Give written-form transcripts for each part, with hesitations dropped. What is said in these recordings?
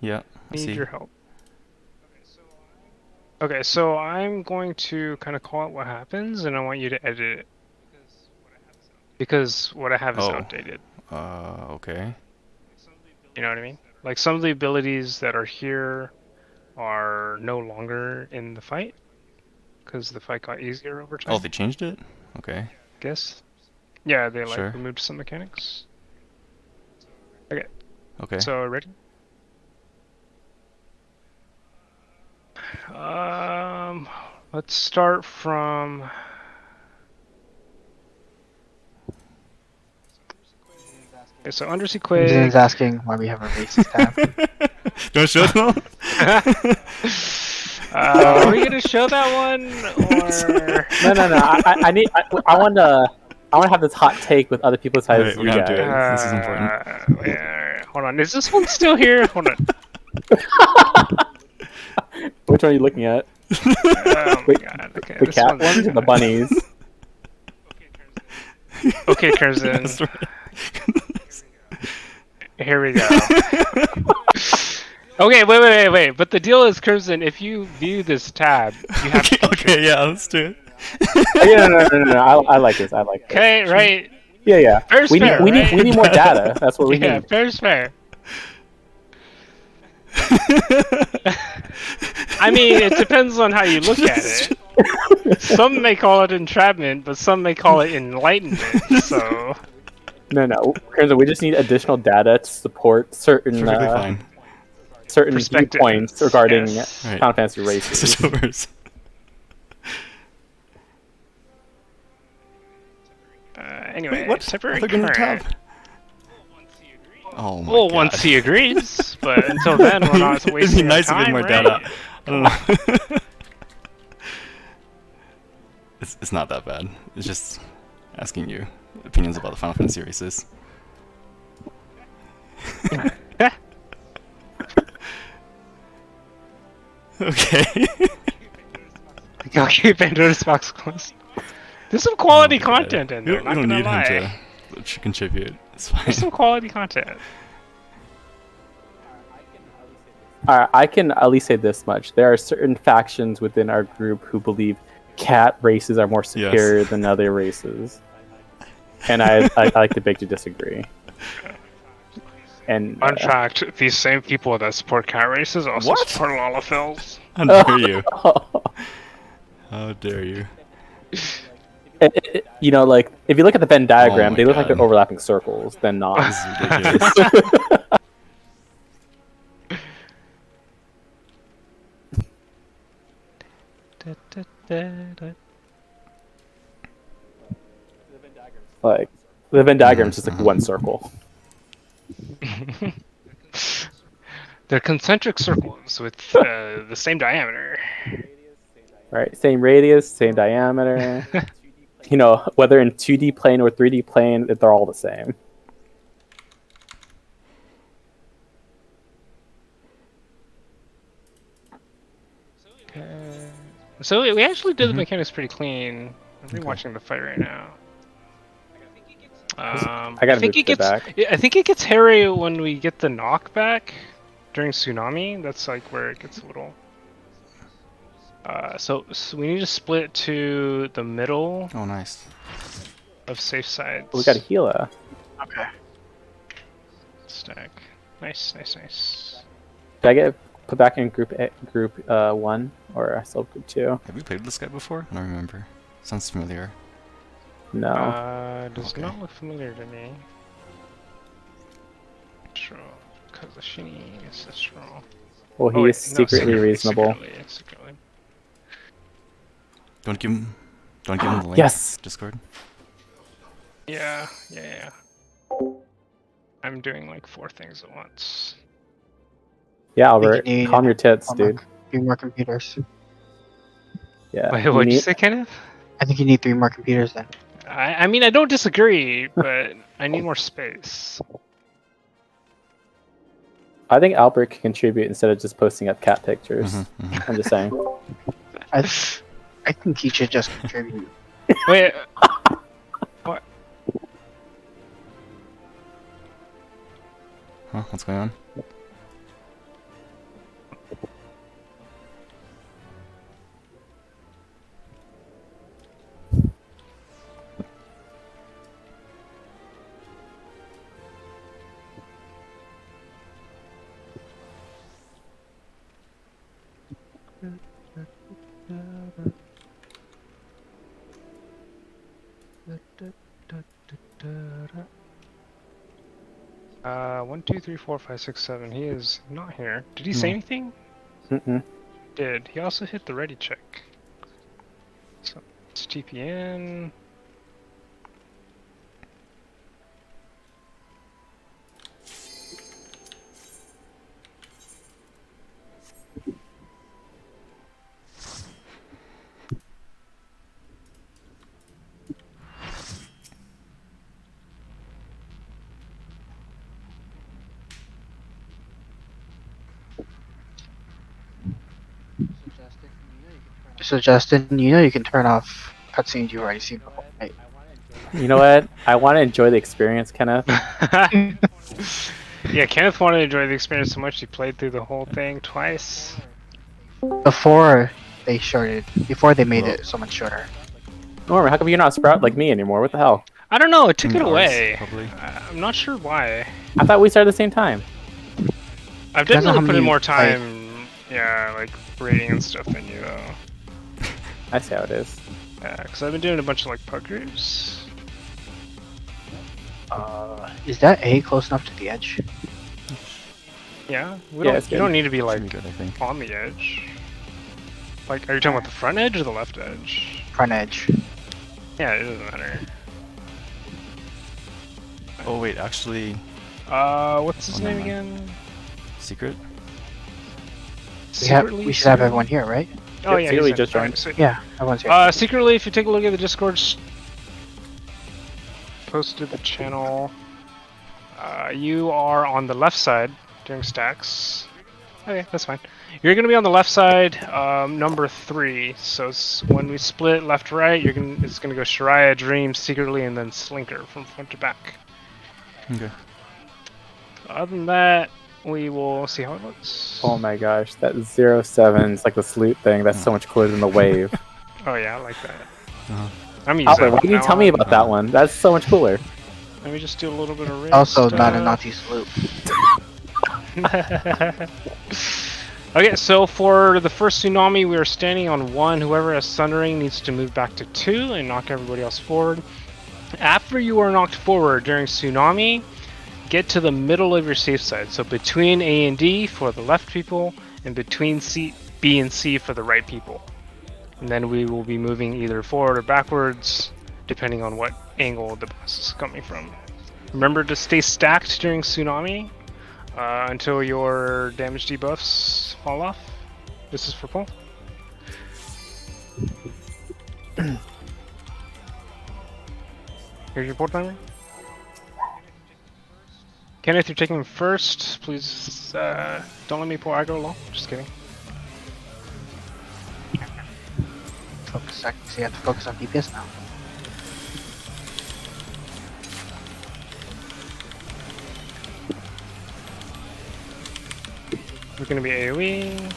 Yeah, I Need see. your help. Okay, so I'm going to kind of call out what happens, and I want you to edit it because what I have is Oh, outdated. okay. You know what I mean? Like some of the abilities that are here are no longer in the fight because the fight got easier over Oh, time. they changed it? Okay, Guess. Yeah, they like sure. removed some mechanics. Okay, Okay. so ready? Um, let's start from. Okay, so Undersea Zin's Quake. asking why we have a racist tab. Don't show them all? Are we gonna show that one or? No. I want to. I want to have this hot take with other people besides Alright, we're you gonna do it. guys. This is important. Yeah, hold on. Is this one still here? Hold on. Which one are you looking at? Oh my Wait, god. Okay, the this cat one's ones or the bunnies? Okay, Curzon. That's right. Here we go. Okay, wait. But the deal is, Curzon, if you view this tab, you have to contribute. Okay, yeah, let's do it. Yeah, no. I like this. I like this. Okay, right? Yeah. Fair's We fair, need right? more data. That's what we Yeah, need. fair's fair. I mean, it depends on how you look at it. Some may call it entrapment, but some may call it enlightenment. So No. Crimson, we just need additional data to support certain Perfectly fine. certain Perspectives, viewpoints regarding yes. Right. Final Fantasy races. Switch overs. Anyway, Wait, what? separate They're gonna current. tab. Oh my Well, god. once he agrees, but until then, we're not It'd be wasting our nice if we had time, more right? data. I don't know. It's not that bad. It's just asking you opinions about the Final Fantasy races. Okay. Okay, Pandora's box closed. There's some quality Oh my God. content in there. We Not don't gonna need lie. him to contribute. It's fine. There's some quality content. Alright, I can at least say this much. There are certain factions within our group who believe cat races are more superior than other races. And I like to beg to disagree. And Fun fact: these same people that support cat races also What? support Lalafels. How dare you? How dare you? you know, like if you look at the Venn diagram, my they look like they're God. overlapping circles, then not. This is ridiculous. Like the Venn diagram is just like one circle. They're concentric circles with the same diameter. Right, same radius, same diameter. You know, whether in 2D plane or 3D plane, they're all the same. So we actually did the mechanics pretty clean. I'm rewatching the fight right now. I gotta think move it gets. back. I think it gets hairy when we get the knockback during tsunami. That's like where it gets a little. So we need to split to the middle Oh, nice. of safe sides. We got a healer. Okay. Stack. Nice. Did I get put back in group 1 or still group 2? Have we played this guy before? I don't remember. Sounds familiar. No. Does Okay. not look familiar to me. True. Kazushini is strong. Well, he is secretly reasonable. Secretly. Don't give him the link. Yes! Discord. Yeah. I'm doing like 4 things at once. Yeah, Albert, need- calm your tits, dude. 3 more computers. Yeah. Wait, you what'd you need- say, Kenneth? I think you need 3 more computers then. I mean, I don't disagree, but I need more space. I think Albert can contribute instead of just posting up cat pictures. Mhm. I'm just saying. I think he should just contribute. Wait. What? Huh? What's going on? One, two, three, four, five, six, seven. He is not here. Did he say No. anything? Mm-mm. Did. He also hit the ready check. So let's TP in. So Justin, you know you can turn off cutscenes you've already seen before, right? You know what? I want to enjoy the experience, Kenneth. Yeah, Kenneth wanted to enjoy the experience so much he played through the whole thing twice. Before they made Well- it so much shorter. Norman, how come you're not Sprout like me anymore? What the hell? I don't know, it took it Ours, away. probably. I'm not sure why. I thought we started at the same time. I've Depends on definitely how put in many more you play. time, yeah, like rating and stuff than you though. I see how it is. Yeah, because I've been doing a bunch of like puckers. Is that A close enough to the edge? Yeah, it's you good. don't need to be like Should be good, I think. on the edge. Like, are you talking about the front edge or the left edge? Front edge. Yeah, it doesn't matter. Oh wait, actually, What's his Oh, name never again? secret. Secretly? We should have everyone here, right? Oh Yep, yeah, Secretly he's just in. Alright, joined. sweet. Yeah, everyone's here. Secretly, if you take a look at the Discord, posted the channel. You are on the left side during stacks. Okay, that's fine. You're gonna be on the left side, number 3. So when we split left to right, it's gonna go Shariah, Dream, Secretly, and then Slinker from front to back. Okay. Other than that, we will see how it looks. Oh my gosh, that 07 is like the salute thing. That's so much cooler than the wave. Oh yeah, I like that. Uh-huh. I'm using Albert, it why didn't you now tell me on. about that one? That's so much cooler. Let me just do a little bit of raid Also, not a stuff. Nazi salute. Okay, so for the first tsunami, we are standing on 1. Whoever has Sundering needs to move back to 2 and knock everybody else forward. After you are knocked forward during tsunami, get to the middle of your safe side. So between A and D for the left people, and between B and C for the right people. And then we will be moving either forward or backwards, depending on what angle the blast is coming from. Remember to stay stacked during tsunami until your damage debuffs fall off. This is for Paul. Here's your port timer. Kenneth, you're taking first. Please don't let me pull aggro low. Just kidding. Focus. So you have to focus on DPS now. We're gonna be AoE.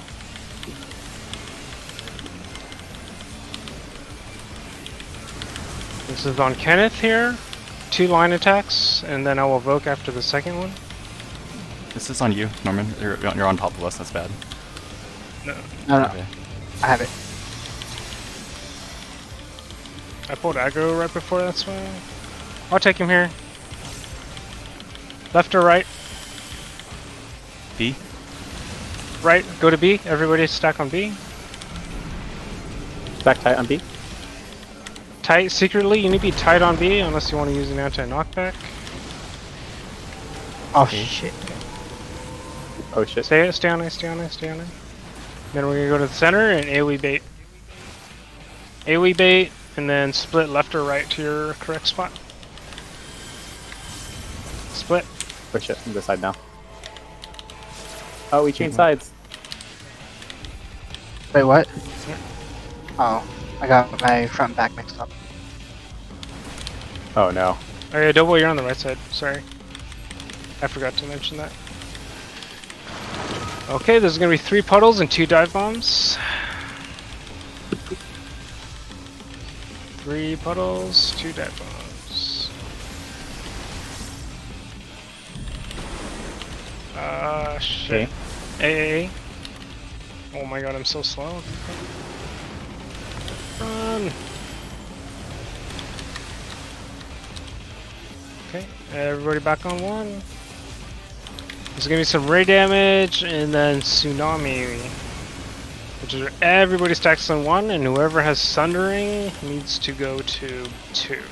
This is on Kenneth here. 2 line attacks, and then I will evoke after the second one. This is on you, Norman. You're on top of us. That's bad. No, Okay. I have it. I pulled aggro right before, that's why. I'll take him here. Left or right? B. Right, go to B. Everybody stack on B. Back tight on B. Tight secretly, you need to be tight on B unless you want to use an anti-knockback. Oh shit. Oh shit. Stay on it, stay on it, stay on it. Then we're gonna go to the center and AoE bait. AoE bait, and then split left or right to your correct spot. Split. Oh shit, I'm this side now. Oh, we changed sides. Wait, what? Oh, I got my front and back mixed up. Oh no. Oh yeah, Double, you're on the right side. Sorry. I forgot to mention that. Okay, there's gonna be 3 puddles and 2 dive bombs. 3 puddles, 2 dive bombs. Shit. AA. Oh my god, I'm so slow. Run! Okay, everybody back on 1. There's gonna be some ray damage and then tsunami. Which is everybody stacks on 1, and whoever has sundering needs to go to 2.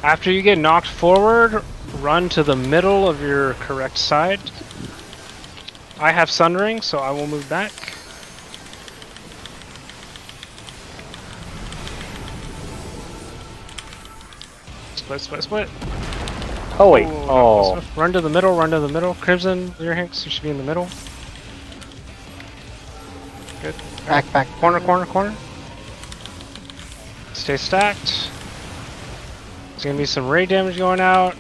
After you get knocked forward, run to the middle of your correct side. I have sundering, so I will move back. Split, split, split. Oh wait. Ooh, Oh. run to the middle, run to the middle. Crimson, your Hanks, you should be in the middle. Good. Back, back. Corner, corner, corner. Stay stacked. There's gonna be some ray damage going out.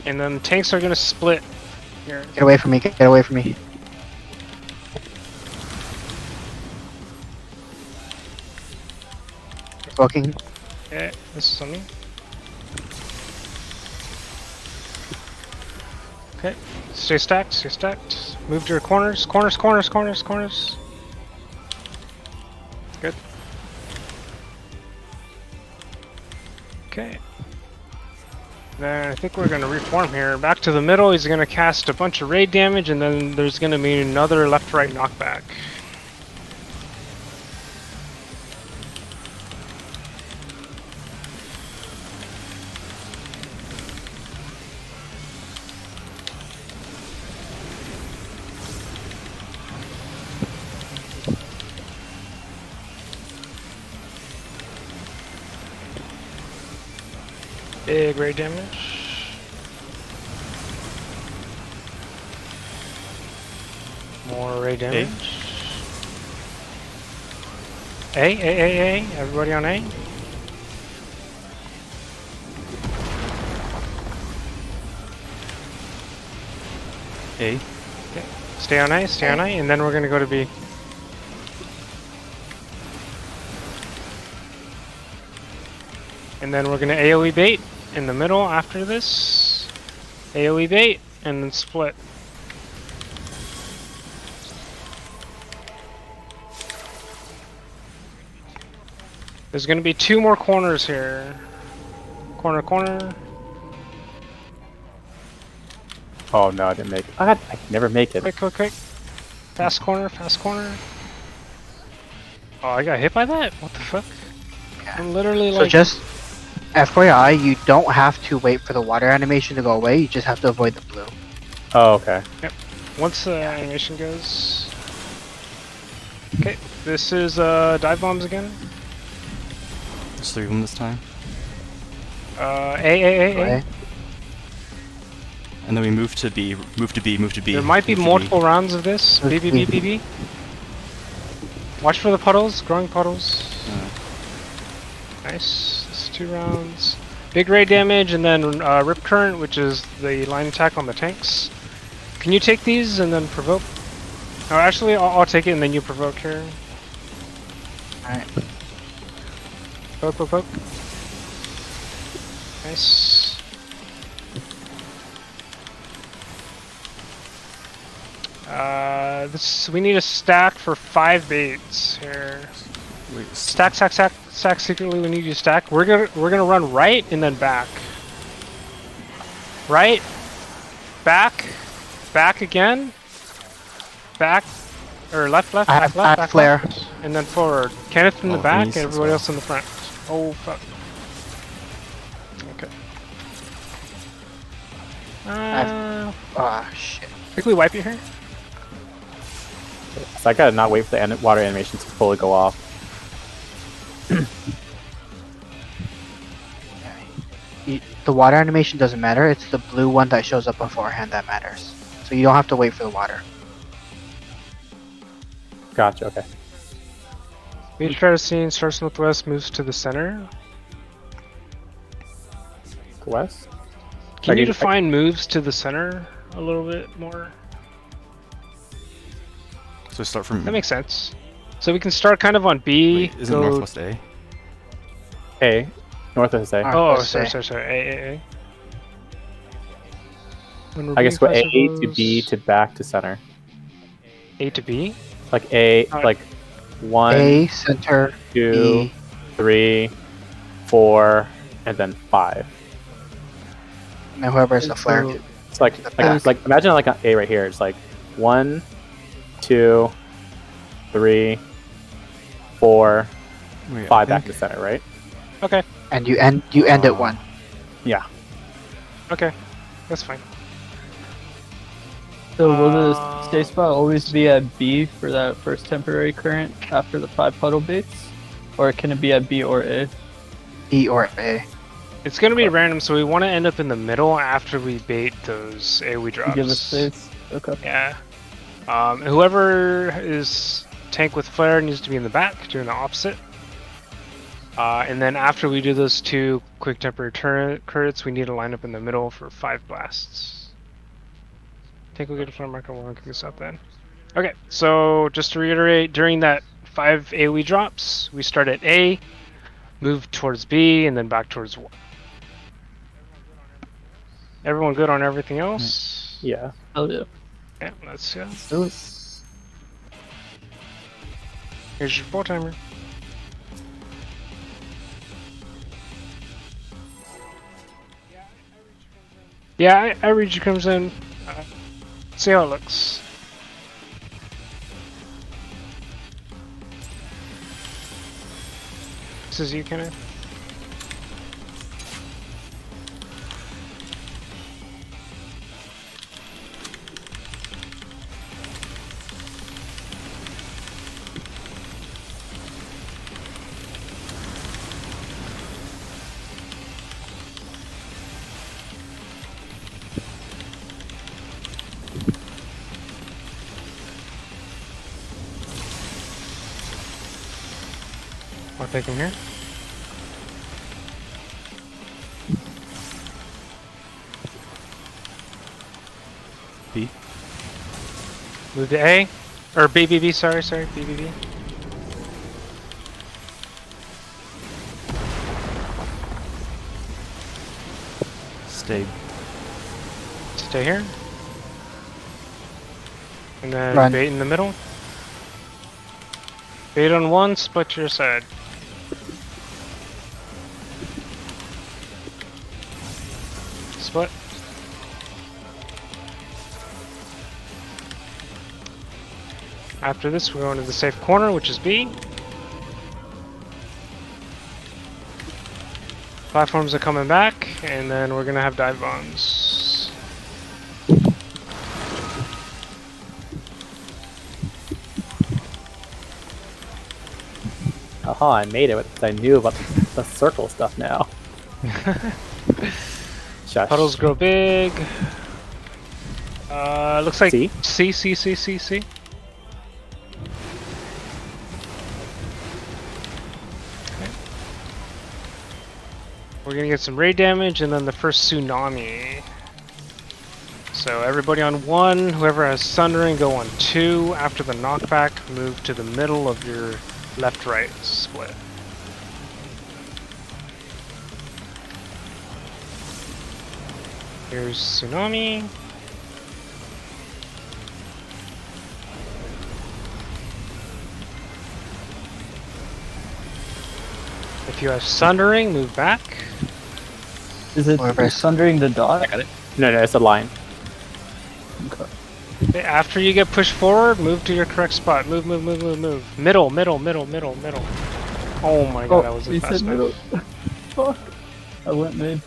And then tanks are gonna split here. Get away from me, get away from me. Smoking. Yeah, this is on me. Okay, stay stacked, stay stacked. Move to your corners, corners, corners, corners, corners. Good. Okay. Then I think we're gonna reform here. Back to the middle, he's gonna cast a bunch of raid damage, and then there's gonna be another left-right knockback. Big raid damage. More raid damage. A. Everybody on A? A. Okay. Stay on A, stay on A, and then we're gonna go to B. And then we're gonna AoE bait in the middle after this. AoE bait, and then split. There's gonna be 2 more corners here. Corner, corner. Oh no, I didn't make it. I can never make it. Quick, quick, quick. Fast corner, fast corner. Oh, I got hit by that? What the fuck? I'm literally So like... just FYI, you don't have to wait for the water animation to go away, you just have to avoid the blue. Oh, okay. Once the animation goes... Okay, this is dive bombs again. There's 3 of them this time. A. Okay. And then we move to B, move to B, move to B. There might be move to multiple rounds of this. B, B, B, B, B. Watch for the puddles, growing puddles. Nice. That's 2 rounds. Big raid damage, and then Rip Current, which is the line attack on the tanks. Can you take these and then provoke? Oh, actually, I'll take it and then you provoke here. Alright. Poke, poke, poke. Nice. We need a stack for 5 baits here. Wait, Stack, stack, stack, stack. Secretly, we need you to stack. We're gonna run right and then back. Right, back, back again, back, or left, left, I back, have left, back, flare. left, and then forward. Kenneth in the Oh, back, Denise and as everybody well. else in the front. Oh fuck. Okay. Shit. Quickly wipe it here. So I gotta not wait for the water animations to fully go off. The water animation doesn't matter, it's the blue one that shows up beforehand that matters. So you don't have to wait for the water. Gotcha, okay. Beach try to scene starts northwest, moves to the center. West? Can you I- define moves to the center a little bit more? So start from... That makes sense. So we can start kind of on B. Wait, isn't go- Northwest A? A. Northwest A. Alright. Oh, let's sorry, say. sorry, sorry. A. When I guess go A removing to B to back to center. A to B. Like A, like 1, A, center, 2, B. 3, 4, and then 5. And then whoever has the flare. So- It's like back. like imagine like an A right here. It's like 1, 2, 3, 4, Wait, 5 back to center, right? Okay, And you end at 1. Yeah. okay, that's fine. So will the stay spot always be at B for that first temporary current after the 5 puddle baits? Or can it be at B or A? B or A. It's gonna be random, so we want to end up in the middle after we bait those AoE drops. To give us space? Okay. Yeah. Whoever is tank with flare needs to be in the back, doing the opposite. And then after we do those 2 quick temporary turrets, we need to line up in the middle for 5 blasts. Tank will get a flare marker while looking this up then. Okay, so just to reiterate, during that 5 AoE drops, we start at A, move towards B, and then back towards 1. Everyone good on everything else? Yeah. Oh yeah. Yeah, let's go. Do it. Here's your full timer. Yeah, I read you comes in. See how it looks. This is you, Kenneth. I'll take him here. B. Move to A. Or BBB, sorry, BBB. Stay. Stay here. And then Run. bait in the middle. Bait on 1, split to your side. Split. After this, we're going to the safe corner, which is B. Platforms are coming back, and then we're gonna have dive bombs. Oh, I made it because I knew about the circle stuff now. Shush. Puddles grow big. Looks like C? C. We're gonna get some raid damage and then the first tsunami. So everybody on 1, whoever has Sundering go on 2. After the knockback, move to the middle of your left-right split. Here's tsunami. If you have Sundering, move back. Is it Whoever- sundering the dot? No, it's a line. Okay. After you get pushed forward, move to your correct spot. Move. Middle. Oh my god, that was a you fast said move. middle. Fuck. I went mid.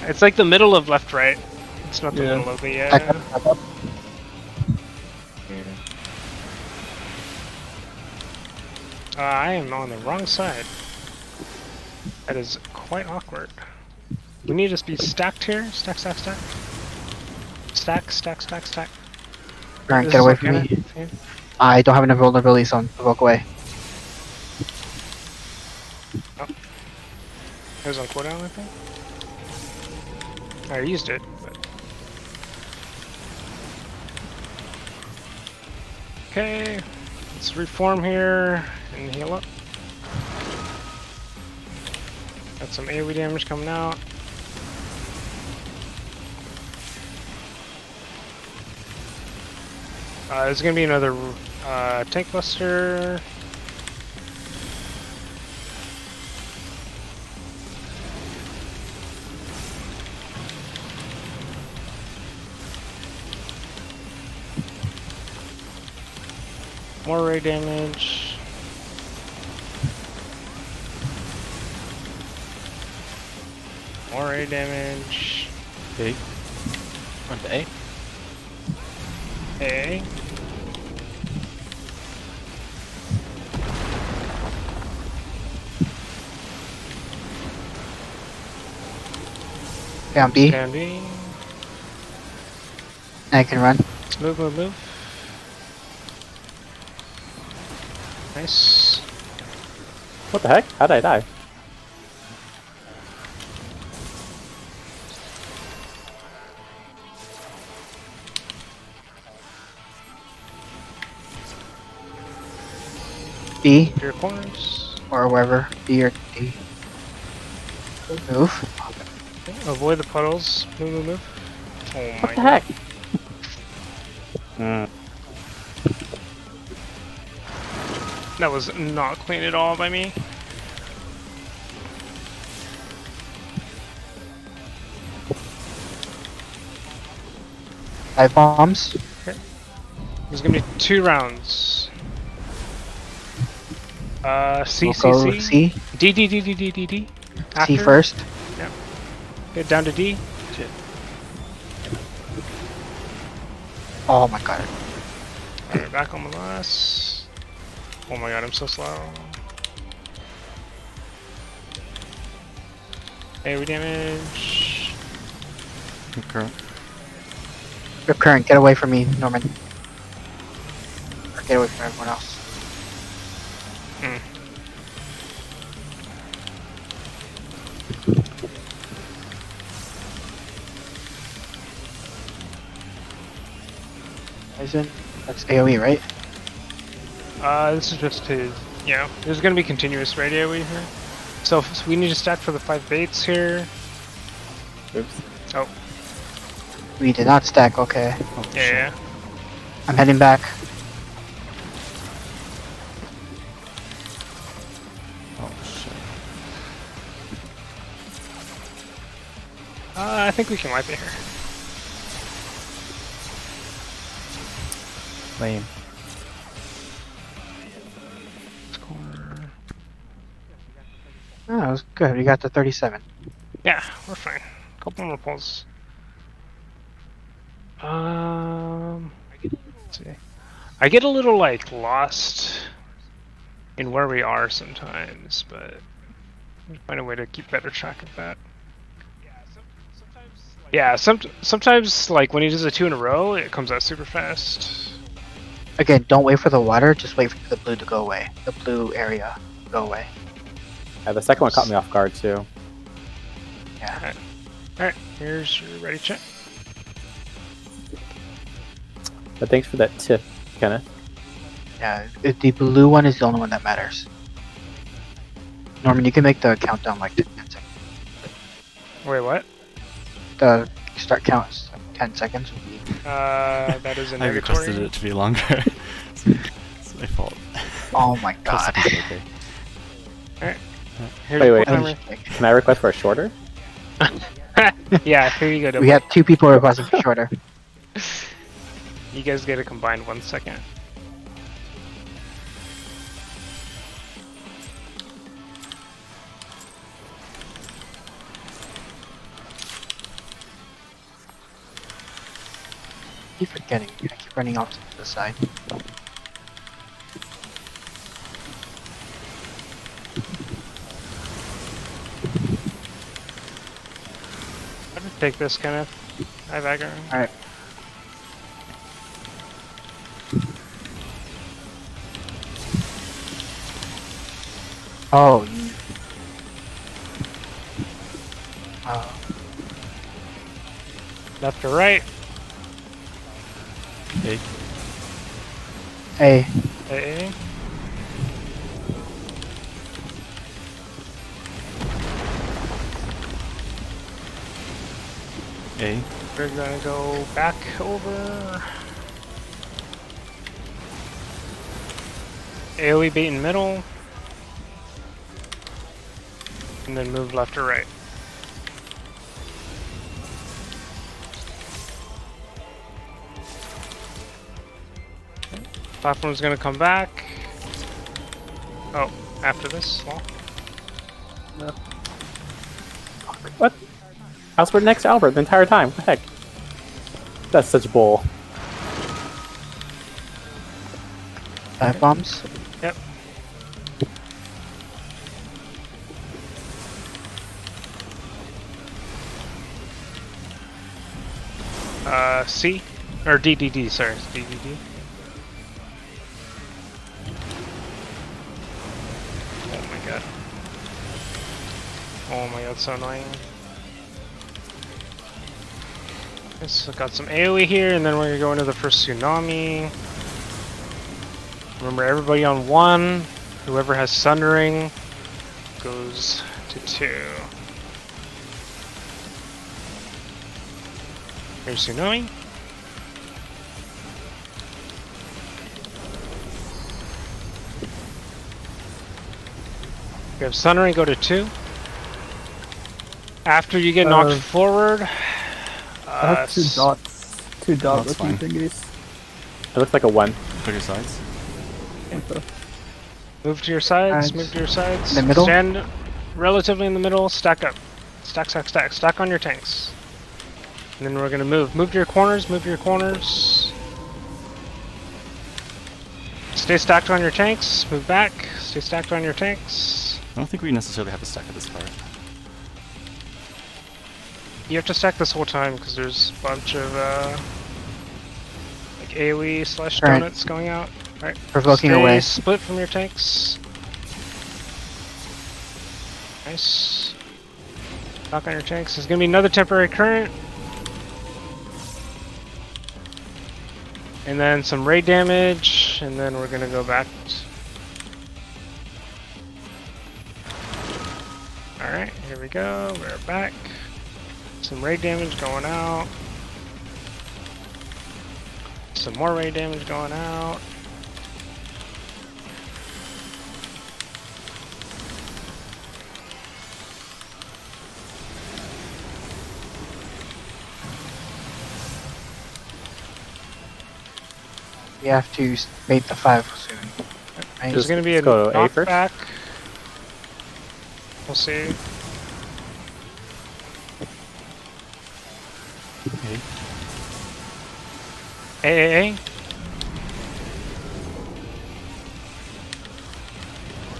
It's like the middle of left, right. It's not the Yeah. middle of the, Back yeah. up, back up. I am on the wrong side. That is quite awkward. We need to be stacked here. Stack. Stack. Alright, This get is away from okay. me. I don't have enough vulnerability zone. Walk away. It was on cooldown, I think. I used it, but... Okay, let's reform here and heal up. Got some AoE damage coming out. There's gonna be another tank buster. More raid damage. More raid damage. Okay. On to A. A. Down B. Scan B. I can run. Let's move, move, move. Nice. What the heck? How did I die? B Your corners. or wherever. B or D. Move. Avoid the puddles. Move, move, move. Oh my What the heck? That was not clean at all by me. Five bombs. There's gonna be 2 rounds. C, We'll C, go C. C. D, D, D, D, D, D, D. C After. first. Get down to D. Oh my god. Alright, back on the last. Oh my god, I'm so slow. AoE damage. Concurrent. Rip current, get away from me, Norman. Or get away from everyone else. Poison. That's AoE, right? This is just his. Yeah, there's gonna be continuous raid AoE here. So we need to stack for the 5 baits here. Oops. Oh, We did not stack, okay. yeah. I'm heading back. Oh shit. I think we can wipe it here. Lame. Oh, that was good. We got the 37. Yeah, we're fine. Couple more pulls. Let's see. I get a little like lost in where we are sometimes, but we'll find a way to keep better track of that. Yeah, sometimes like when he does a 2 in a row, it comes out super fast. Again, don't wait for the water, just wait for the blue to go away. The blue area to go away. Yeah, the second one caught me off guard too. Yeah. Alright, here's your ready check. But thanks for that tip, Kenneth. Yeah, the blue one is the only one that matters. Norman, you can make the countdown like 10 seconds. Wait, what? The start count is 10 seconds. That is a I requested negatory. it to be longer. it's my fault. Oh my god. Okay. Alright. Here's Wait, your wait. timer. Can I request for a shorter? Yeah, here you go. We had 2 people requesting for shorter. You guys get a combined 1 second. I keep forgetting. I keep running off to the side. I'll just take this, Kenneth. I have aggro. Alright. Oh. Oh. Left or right? Hey. Hey. A. A. We're gonna go back over. AoE bait in middle. And then move left or right. Platform's gonna come back. Oh, after this wall. What? I was for next to Albert the entire time. What the heck? That's such bull. Dive bombs. Yep. C? Or DDD, sorry, it's DDD. Oh my god. Oh my god, so annoying. Okay, so got some AoE here, and then we're gonna go into the first tsunami. Remember, everybody on 1. Whoever has Sundering goes to 2. Here's tsunami. You have Sundering, go to 2. After you get knocked forward, I have 2 dots. 2 dot That's looking fine. thingies. It looks like a 1. Put your sides. move to your sides, Sides. move to your sides. In the middle? Stand relatively in the middle, stack up. Stack, stack, stack. Stack on your tanks. And then we're gonna move. Move to your corners, move to your corners. Stay stacked on your tanks, move back. Stay stacked on your tanks. I don't think we necessarily have to stack at this part. You have to stack this whole time because there's a bunch of like AoE slash Alright. donuts going out. Alright. Provoking Stay away. split from your tanks. Nice. Lock on your tanks. There's gonna be another temporary current. And then some raid damage, and then we're gonna go back. Alright, here we go. We're back. Some raid damage going out. Some more raid damage going out. We have to bait the 5 soon. Right? There's gonna be a go A first. knockback. We'll see. Okay. A.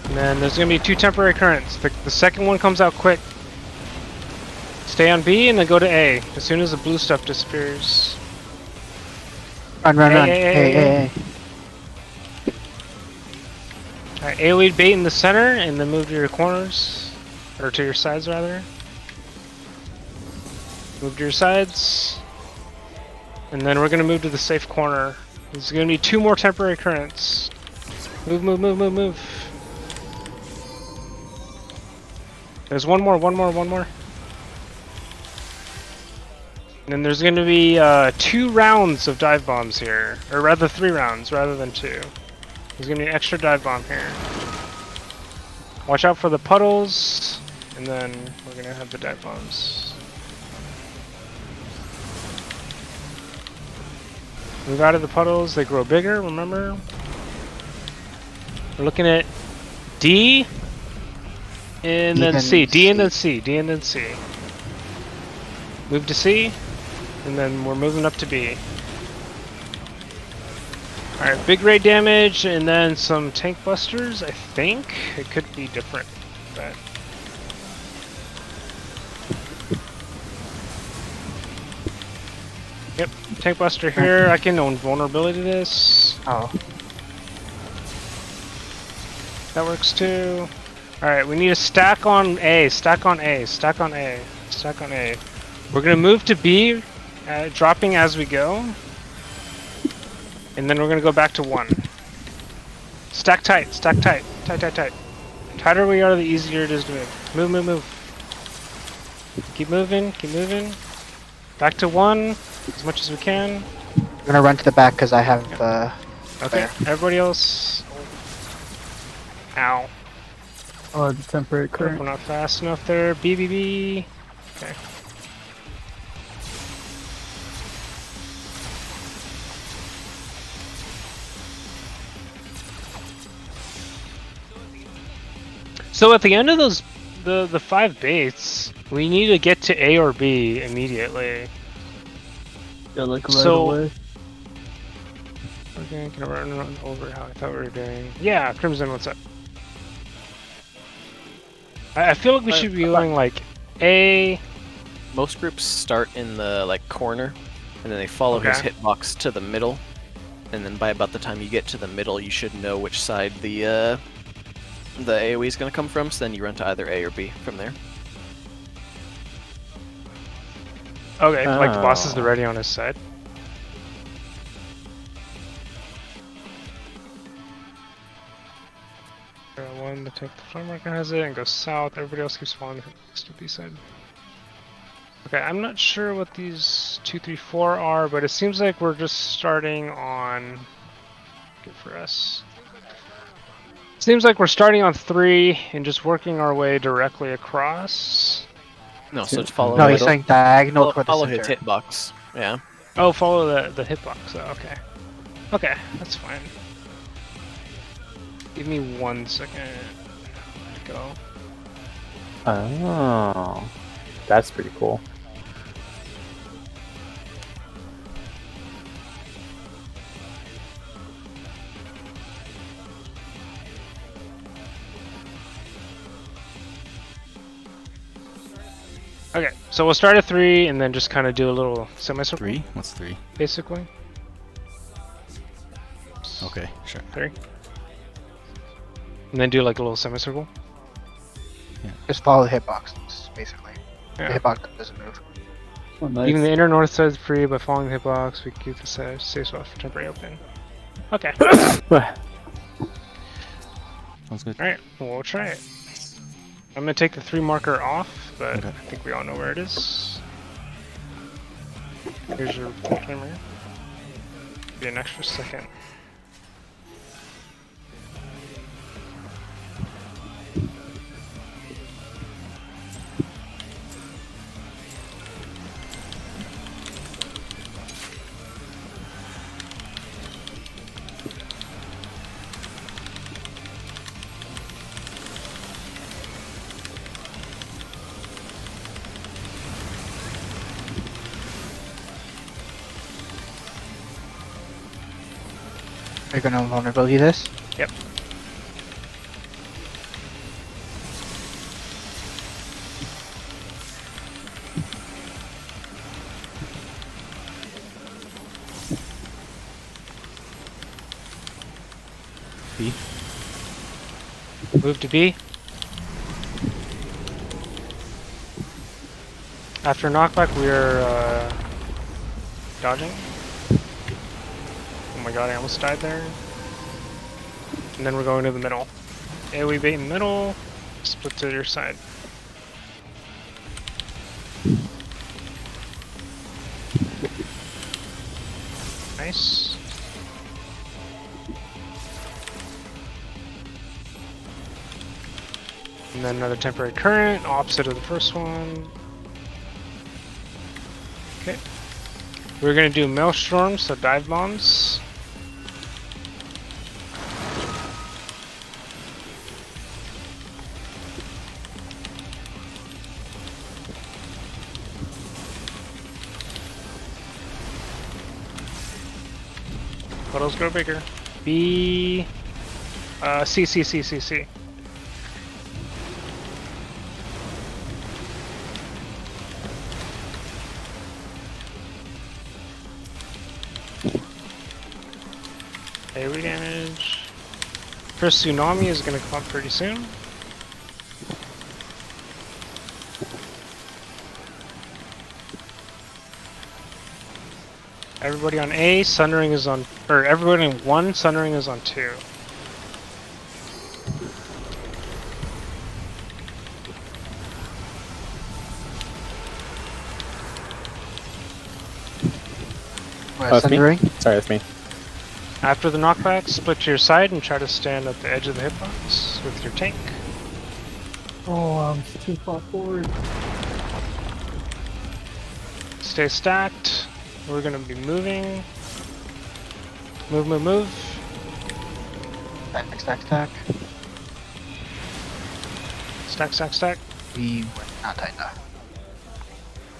And then there's gonna be 2 temporary currents. The second one comes out quick. Stay on B and then go to A as soon as the blue stuff disappears. Run, run, run. Hey, hey, Hey, hey, hey, hey. Alright, AoE bait in the center and then move to your corners. Or to your sides rather. Move to your sides. And then we're gonna move to the safe corner. There's gonna be 2 more temporary currents. Move, move, move, move, move. There's one more. And then there's gonna be 2 rounds of dive bombs here. Or rather 3 rounds rather than 2. There's gonna be an extra dive bomb here. Watch out for the puddles. And then we're gonna have the dive bombs. Move out of the puddles, they grow bigger, remember? We're looking at D, and then C. D and then C, D and then C. Move to C, and then we're moving up to B. Alright, big raid damage, and then some tank busters, I think. It could be different, but... Yep, tank buster here. I can own vulnerability to this. Oh. That works too. Alright, we need a stack on A, stack on A, stack on A, stack on A. We're gonna move to B, dropping as we go. And then we're gonna go back to 1. Stack tight, stack tight, tight, tight, tight. Tighter we are, the easier it is to move. Move, move, move. Keep moving, keep moving. Back to 1, as much as we can. I'm gonna run to the back because I have Okay, everybody else. Ow. Oh, the temporary We're current. not fast enough there. BBB. Okay. So at the end of those, the 5 baits, we need to get to A or B immediately. Yeah, like right So- away. Okay, can I run over how I thought we were doing? Yeah, Crimson, what's up? I feel like we should be doing like A. Most groups start in the like corner, and then they follow his Okay. hitbox to the middle, and then by about the time you get to the middle, you should know which side the AOE is going to come from. So then you run to either A or B from there. Okay, like the boss is Oh. already on his side. One to take the flame marker has it and go south. Everybody else keeps following the B side. Okay, I'm not sure what these 2, 3, 4 are, but it seems like we're just starting on. Good for us. Seems like we're starting on 3 and just working our way directly across. No, so just follow. No, the he's middle. saying diagonal toward the Follow his center. hitbox. Yeah. Oh, follow the hitbox. Oh, okay. Okay, that's fine. Give me 1 second to go. Oh, that's pretty cool. Okay, so we'll start at 3 and then just kind of do a little semicircle, 3? What's 3? basically. Okay, sure. 3. And then do like a little semicircle. Just follow the hitbox, basically. Yeah. The hitbox doesn't move. Oh, nice. Even the inner north side is free by following the hitbox. We can keep the safe spot for temporary open. Okay. Sounds good. Alright, we'll try it. I'm gonna take the 3 marker off, but Okay. I think we all know where it is. Here's your timer. Be an extra second. Are you gonna vulnerability this? Yep. B? Move to B. After knockback, we're dodging. Oh my god, I almost died there. And then we're going to the middle. AoE bait in the middle, split to your side. Nice. And then another temporary current, opposite of the first one. Okay. We're gonna do maelstrom, so dive bombs. Puddles go bigger. B. C, C, C, C, C. AoE damage. First tsunami is gonna come up pretty soon. Everybody on A, Sundering is on, or everybody on 1, Sundering is on 2. that's me? Sundering. Sorry, that's me. After the knockback, split to your side and try to stand at the edge of the hitbox with your tank. Oh, I'm too far forward. Stay stacked. We're gonna be moving. Move, move, move. Stack, stack, stack. Stack, stack, stack. We were not tight enough.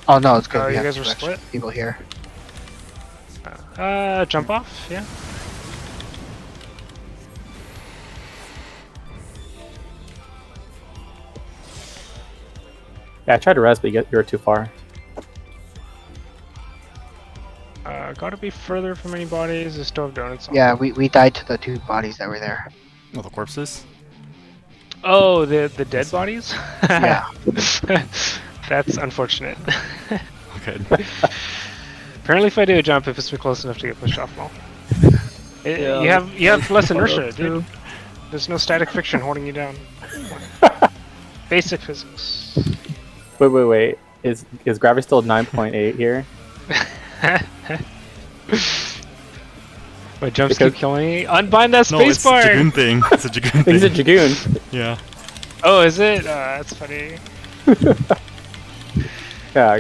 Oh no, it's good. Oh, we you have guys were two extra split? people here. Jump off, yeah. Yeah, I tried to res, but you were too far. Gotta be further from any bodies. There's still have donuts on. Yeah, we died to the two bodies that were there. Oh, the corpses? Oh, the dead bodies? Yeah. That's unfortunate. Okay. Apparently if I do a jump, if it's close enough to get pushed off wall. Yeah, You have less inertia, too. dude. There's no static friction holding you down. Basic physics. Wait. Is gravity still 9.8 here? My jumps Because- keep killing me. Unbind that No, it's a spacebar! Dragoon thing. It's a Dragoon thing. He's a Dragoon. Yeah. Oh, is it? That's funny. Yeah.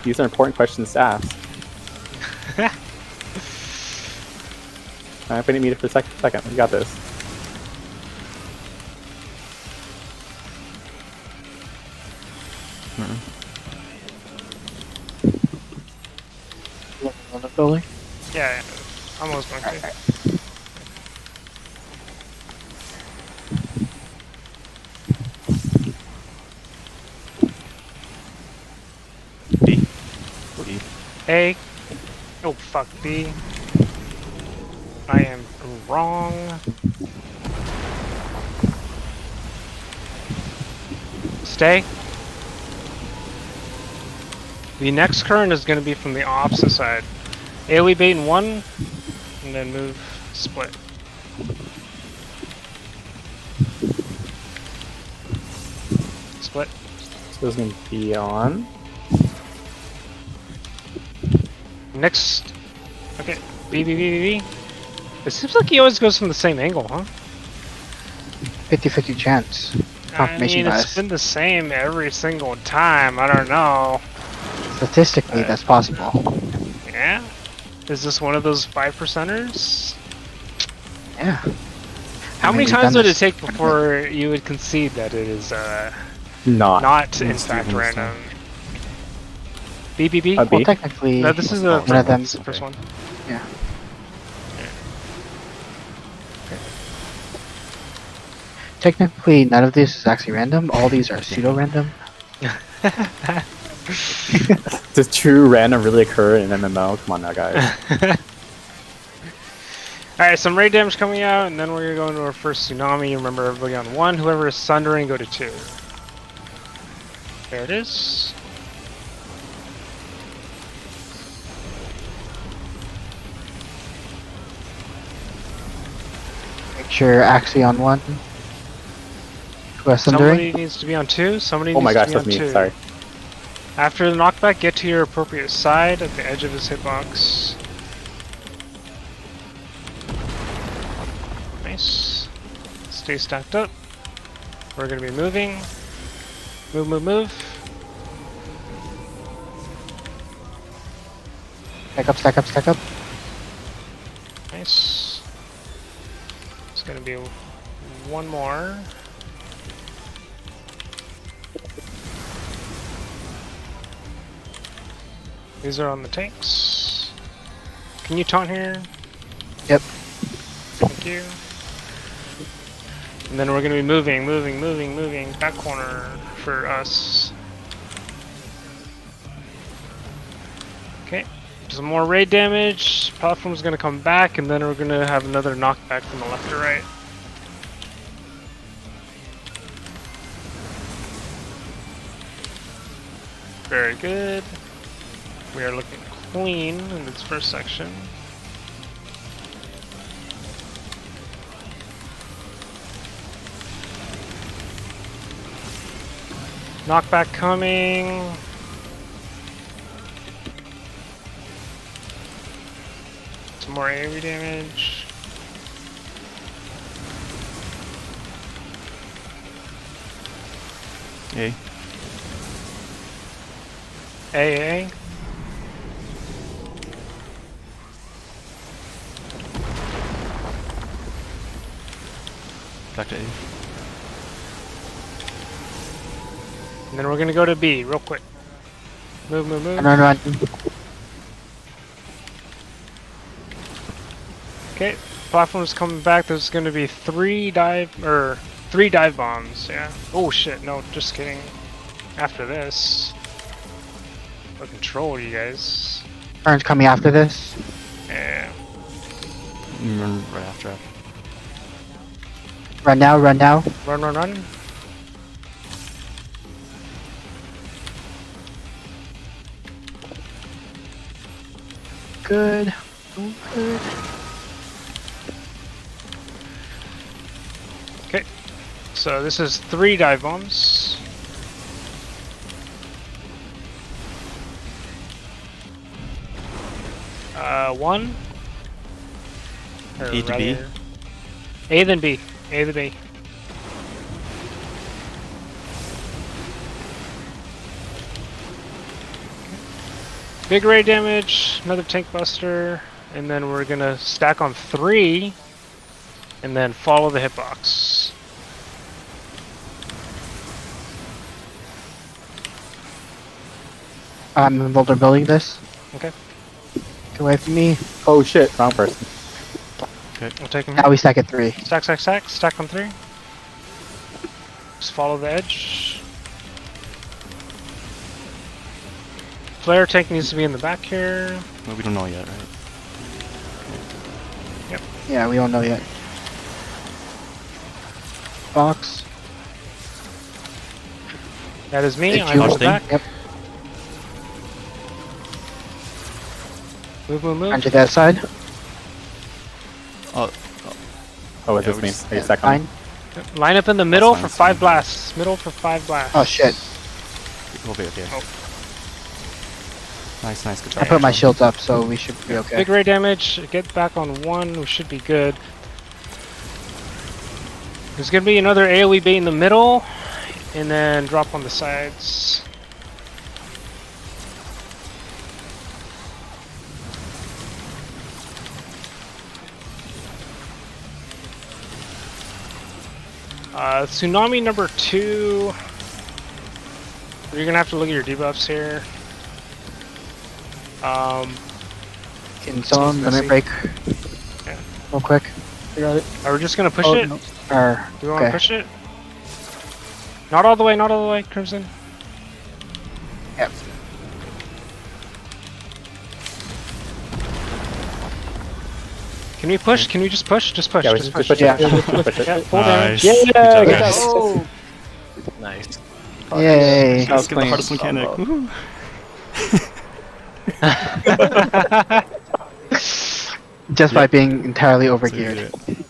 These are important questions to ask. Alright, we didn't meet it for a second. We got this. On the building. Yeah, almost going to. B. B. A. Oh, fuck, B. I am wrong. Stay. The next current is going to be from the opposite side. AoE bait in one, and then move split. Split. So it's going to be on. Next. Okay. B. It seems like he always goes from the same angle, huh? 50-50 chance. I Confirmation mean, bias. it's been the same every single time. I don't know. Statistically, that's possible. Yeah? Is this one of those 5%ers? Yeah. How I mean, many we've times done would it this take quite a bit. before you would concede that it is Not. in Let's fact do this random? B. A B. Well, technically, No, this is the one of them. this is the first one. Yeah. Technically, none of this is actually random. All these are pseudo-random. Does true random really occur in MMO? Come on now, guys. Alright, some raid damage coming out, and then we're gonna go into our first tsunami. Remember, everybody on 1. Whoever is sundering, go to 2. There it is. Make sure actually on one. Who has sundering? Somebody needs to be on 2. Somebody Oh needs my gosh, to that's be on me. 2. Sorry. After the knockback, get to your appropriate side at the edge of his hitbox. Nice. Stay stacked up. We're gonna be moving. Move. Stack up. Nice. It's gonna be one more. These are on the tanks. Can you taunt here? Yep. Thank you. And then we're gonna be moving. Back corner for us. Okay. Some more raid damage. Platform's gonna come back, and then we're gonna have another knockback from the left to right. Very good. We are looking clean in this first section. Knockback coming. more AoE damage. A. AA. Back to A. And then we're gonna go to B real quick. Move, move, move. Run. Okay, platform's coming back. There's gonna be three dive bombs. Yeah. Oh shit! No, just kidding. After this, for control, you guys. Turns coming after this. Yeah. Run right after it. Run now. Run, run, run. Good. Good. Okay. So this is 3 dive bombs. One. Or A to B? rather- A then B. A then B. Big raid damage, another tank buster, and then we're gonna stack on 3, and then follow the hitbox. I'm involved in building this. Okay, Get away from me. Oh shit, wrong person. we'll take him. Now we stack at 3. Stack, stack, stack, stack on 3. Just follow the edge. Flare tank needs to be in the back here. Well, we don't know yet, right? Yeah, we don't know yet. Box. That is me. If I'm you- on the Thing? back. Yep. Move, move, move. Turn to that side. Oh, Oh, it's Yeah, just we're me. just- Are you stuck on me? Fine. Line up in the middle fine, for that's 5 fine. blasts. Middle for 5 blasts. Oh shit. we'll be okay. Oh. Nice, nice, good I job. put my shields up, so we should be okay. Big raid damage. Get back on 1. We should be good. There's gonna be another AoE bait in the middle, and then drop on the sides. Tsunami number 2. You're gonna have to look at your debuffs here. Can someone Messy. limit break Yeah. real quick? I got it. Are we just gonna push Oh, it? no. Or Do we want to okay. push it? Not all the way, not all the way, Crimson. Yep. Can we push? Can we just push? Just push. Yeah, we just just push. push Yeah. it. Just push it. Yeah, full Nice. damage. Yeah, Good good job, job. guys. Oh, Nice. Yay. That was Let's get the clean. hardest mechanic. Combo. Woohoo. Just by Yep. being entirely So you overgeared. did it.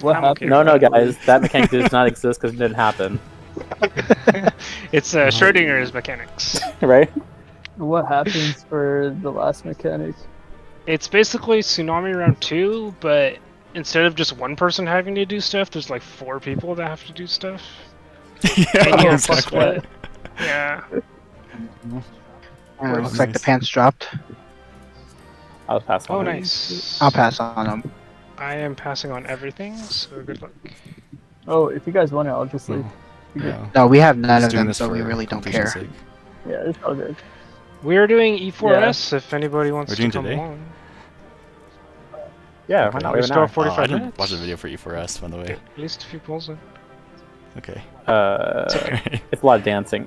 what I'm happened? No, no, guys. That mechanic does not exist because it didn't happen. It's Schrodinger's mechanics. Right? What happens for the last mechanic? It's basically Tsunami Round 2, but instead of just one person having to do stuff, there's like 4 people that have to do stuff. Yeah, And you exactly. split. Yeah. Looks like the Nice. pants dropped. I'll pass on. Oh, that. nice. I'll pass on them. I am passing on everything, so good luck. Oh, if you guys want it, I'll just leave. Yeah. No, we have none Just of doing them, this so we for really don't completion's care. sake. Yeah, it's all good. We are doing E4S if anybody wants We're to doing come today? along. Yeah, why Okay. not? We We have still an have 45 I didn't minutes. watch the video for E4S, by the way. At least a few pulls in. Okay. hour. Sorry. It's a lot of dancing.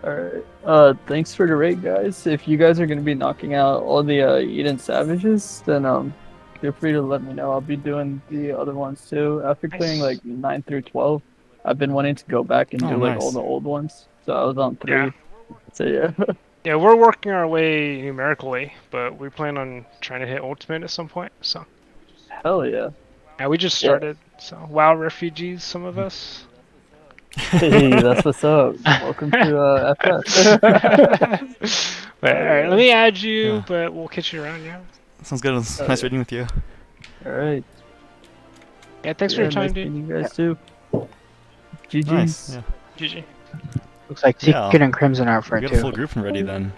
Alright. Thanks for the raid, guys. If you guys are gonna be knocking out all the Eden Savages, then feel free to let me know. I'll be doing the other ones too. After clearing Nice. like 9 through 12, I've been wanting to go back and Oh, do like nice. all the old ones. So I was on 3. Yeah. So yeah. Yeah, we're working our way numerically, but we plan on trying to hit ultimate at some point. So, Hell yeah. yeah, we just Yeah. started. So, WoW refugees, some of us. Hey, that's what's up. Welcome to FF. But, alright, let me add you, Yeah. but we'll catch you around, yeah. Sounds good. It was nice reading with you. All right. Yeah, thanks for your time, nice dude. meeting you guys too. GG's. Nice. Yeah. GG. Looks like Yeah. Secret and Crimson are for We it got a full too. group ready then.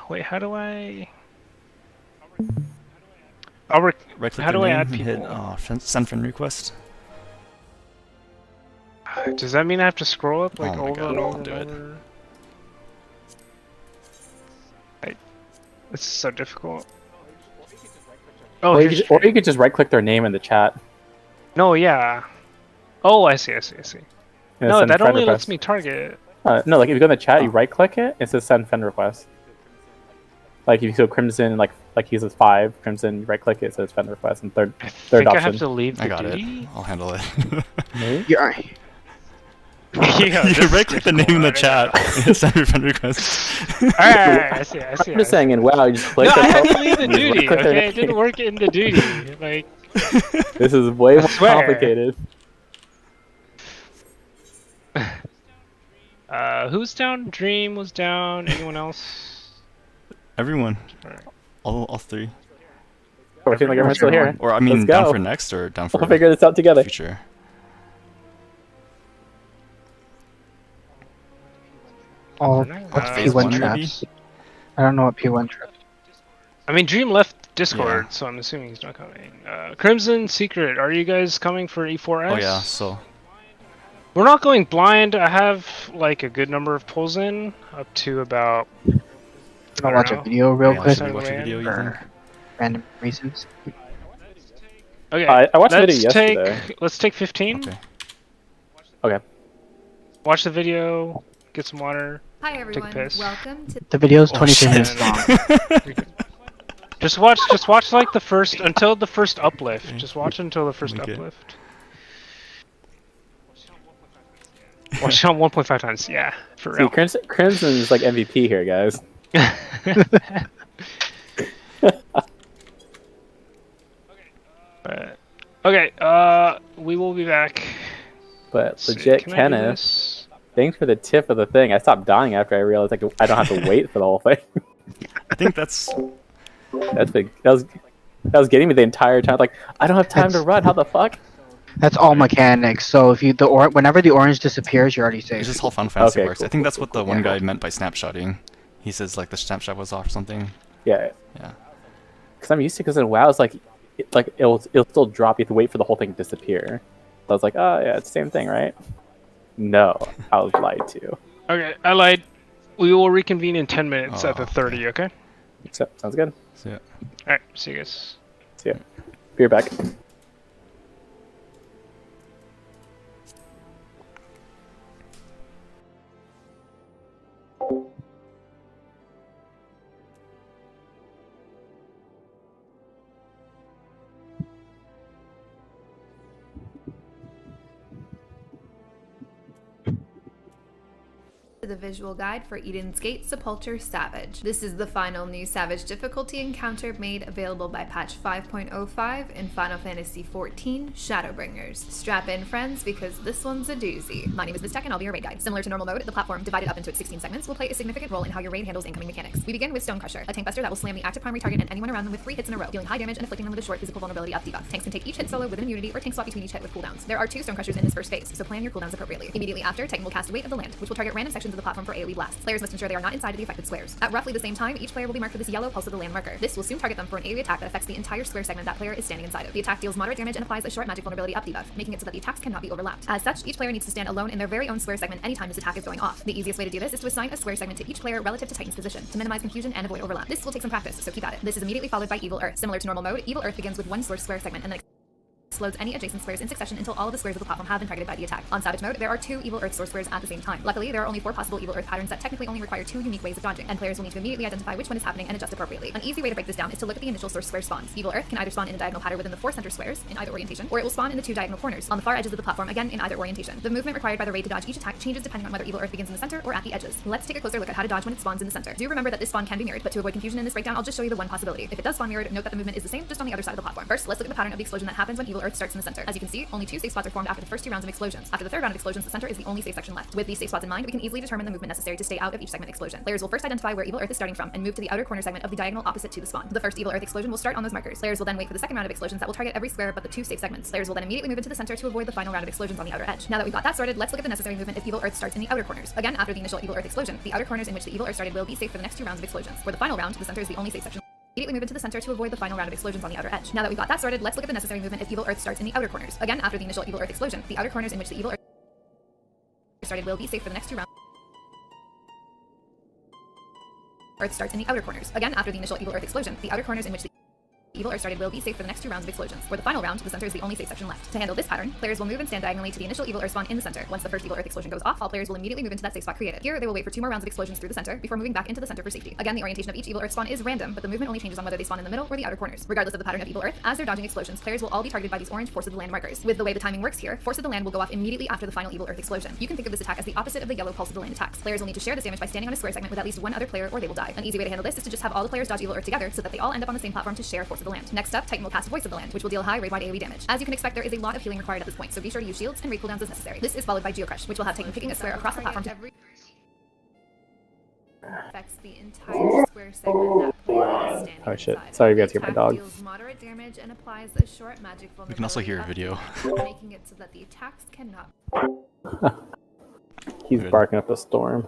Wait, how do I... I'll Right click How their do I name add and hit people? send friend request. Does that mean I have to scroll up like Oh my over God, and I'll over do and it. over? It's so difficult. Oh, Or you, here's or you could just right click their name in the chat. no, yeah. Oh, I see. and No, send that friend only request. lets me target. No, like if you go in the chat, you Oh. right click it, it says send friend request. Like if you go Crimson, like he says 5, Crimson, you right click it, it says friend request, and third I third think I option. have to leave the I got duty. it. I'll handle it. Me? You're, Yeah, you this is right click the name in the chat. difficult. Send your friend request. Alright, I see. I'm just saying, and wow, you just click. No, I the had to profile, leave the you just duty. right-click their Okay, it didn't name. work in the duty. Like, This is way more swear. complicated. who's down? Dream was down. Anyone else? Everyone. Alright. All three. Oh, I feel like everyone's still here. Or I mean, Let's down go. for next or down for We'll figure this out together. future. all What's phase P1 one, maybe? traps. I don't know what P1 traps. I mean, Dream left Discord, Yeah. so I'm assuming he's not coming. Crimson Secret, are you guys coming for E4S? Oh yeah. So We're not going blind. I have like a good number of pulls in, up to about. I'm gonna watch a know. video real yeah, quick should we watch a video? You think? for random reasons. Okay. I watched the let's video yesterday. Let's take 15. Okay. Okay. Watch the video. Get some water. Hi everyone, piss. welcome to The video's Oh, 23 shit. minutes long. Just watch like the first until the first uplift. Just watch until the first Okay. uplift. Watch it on 1.5 times. Yeah, for See, real. Crimson's like MVP here, guys. But, okay, we will be back. But Let's see, legit, can I do Kenneth, this? thanks for the tip of the thing. I stopped dying after I realized I don't have to wait for the whole thing. I think that's That's big. That was getting me the entire time. Like, I don't have time to run. How the fuck? That's all mechanics. So if you whenever the orange disappears, you're already safe. it's just how Final Fantasy Okay, works. cool, I think that's cool, what the cool. one guy meant by snapshotting. He says like the snapshot was off or something. Yeah. Yeah. Because I'm used to. Because in WoW, it's like, it'll still drop. You have to wait for the whole thing to disappear. So I was like, oh yeah, it's the same thing, right? No, I was lied to. Okay, I lied. We will reconvene in 10 minutes at the Oh, 30. Okay. So, sounds good. So yeah. All right. See you guys. See ya. Be right back. the visual guide for Eden's Gate Sepulture Savage. This is the final new Savage difficulty encounter made available by patch 5.05 in Final Fantasy XIV Shadowbringers. Strap in, friends, because this one's a doozy. My name is Tech, and I'll be your raid guide. Similar to normal mode, the platform, divided up into its 16 segments, will play a significant role in how your raid handles incoming mechanics. We begin with Stonecrusher, a tank buster that will slam the active primary target and anyone around them with 3 hits in a row, dealing high damage and inflicting them with a short physical vulnerability up debuff. Tanks can take each hit solo with an immunity, or tank swap between each hit with cooldowns. There are 2 Stonecrushers in this first phase, so plan your cooldowns appropriately. Immediately after, Titan will cast Weight of the Land, which will target random sections of the platform for AoE blasts. Players must ensure they are not inside of the affected squares. At roughly the same time, each player will be marked with this yellow pulse of the land marker. This will soon target them for an AoE attack that affects the entire square segment that player is standing inside of. The attack deals moderate damage and applies a short magic vulnerability up debuff, making it so that the attacks cannot be overlapped. As such, each player needs to stand alone in their very own square segment anytime this attack is going off. The easiest way to do this is to assign a square segment to each player relative to Titan's position, to minimize confusion and avoid overlap. This will take some practice, so keep at it. This is immediately followed by Evil Earth. Similar to normal mode, Evil Earth begins with one source square segment and then explodes any adjacent squares in succession until all of the squares of the platform have been targeted by the attack. On Savage mode, there are 2 Evil Earth source squares at the same time. Luckily, there are only 4 possible Evil Earth patterns that technically only require 2 unique ways of dodging, and players will need to immediately identify which one is happening and adjust appropriately. An easy way to break this down is to look at the initial source square spawns. Evil Earth can either spawn in a diagonal pattern within the 4 center squares, in either orientation, or it will spawn in the 2 diagonal corners, on the far edges of the platform, again in either orientation. The movement required by the raid to dodge each attack changes depending on whether Evil Earth begins in the center or at the edges. Let's take a closer look at how to dodge when it spawns in the center. Do remember that this spawn can be mirrored, but to avoid confusion in this breakdown, I'll just show you the one possibility. If it does spawn mirrored, note that the movement is the same, just on the other side of the platform. First, let's look at the pattern of the explosion that happens when Evil Earth Earth starts in the center. As you can see, only 2 safe spots are formed after the first 2 rounds of explosions. After the 3rd round of explosions, the center is the only safe section left. With these safe spots in mind, we can easily determine the movement necessary to stay out of each segment explosion. Players will first identify where Evil Earth is starting from and move to the outer corner segment of the diagonal opposite to the spawn. The first Evil Earth explosion will start on those markers. Players will then wait for the second round of explosions that will target every square but the 2 safe segments. Players will then immediately move into the center to avoid the final round of explosions on the outer edge. Now that we've got that started, let's look at the necessary movement if Evil Earth starts in the outer corners. Again, after the initial Evil Earth explosion, the outer corners in which the Evil Earth started will be safe for the next 2 rounds of explosions. For the final round, the center is the only safe section. Immediately move into the center to avoid the final round of explosions on the outer edge. Now that we've got that started, let's look at the necessary movement if Evil Earth starts in the outer corners. Again, after the initial Evil Earth explosion, the outer corners in which the Evil Earth started will be safe for the next 2 rounds. Earth starts in the outer corners. Again, after the initial Evil Earth explosion, the outer corners in which the Evil Earth started will be safe for the next 2 rounds of explosions. For the final round, the center is the only safe section left. To handle this pattern, players will move and stand diagonally to the initial Evil Earth spawn in the center. Once the first Evil Earth explosion goes off, all players will immediately move into that safe spot created. Here, they will wait for 2 more rounds of explosions through the center before moving back into the center for safety. Again, the orientation of each Evil Earth spawn is random, but the movement only changes on whether they spawn in the middle or the outer corners. Regardless of the pattern of Evil Earth, as they're dodging explosions, players will all be targeted by these orange Force of the Land markers. With the way the timing works here, Force of the Land will go off immediately after the final Evil Earth explosion. You can think of this attack as the opposite of the yellow Pulse of the Land attacks. Players will need to share this damage by standing on a square segment with at least 1 other player or they will die. An easy way to handle this is to just have all the players dodge Evil Earth together so that they all end up on the same platform to share Force of the Land. Next up, Titan will cast Voice of the Land, which will deal high raid-wide AoE damage. As you can expect, there is a lot of healing required at this point, so be sure to use shields and raid cooldowns as necessary. This is followed by Geocrush, which will have Titan picking a square across the platform to affects the entire square segment that player is standing Oh shit! inside. Sorry, you guys hear my Attack dog. deals moderate damage and applies a short magic We can also hear a vulnerability video. up to, making it so that the attacks cannot. He's Good. barking up a storm.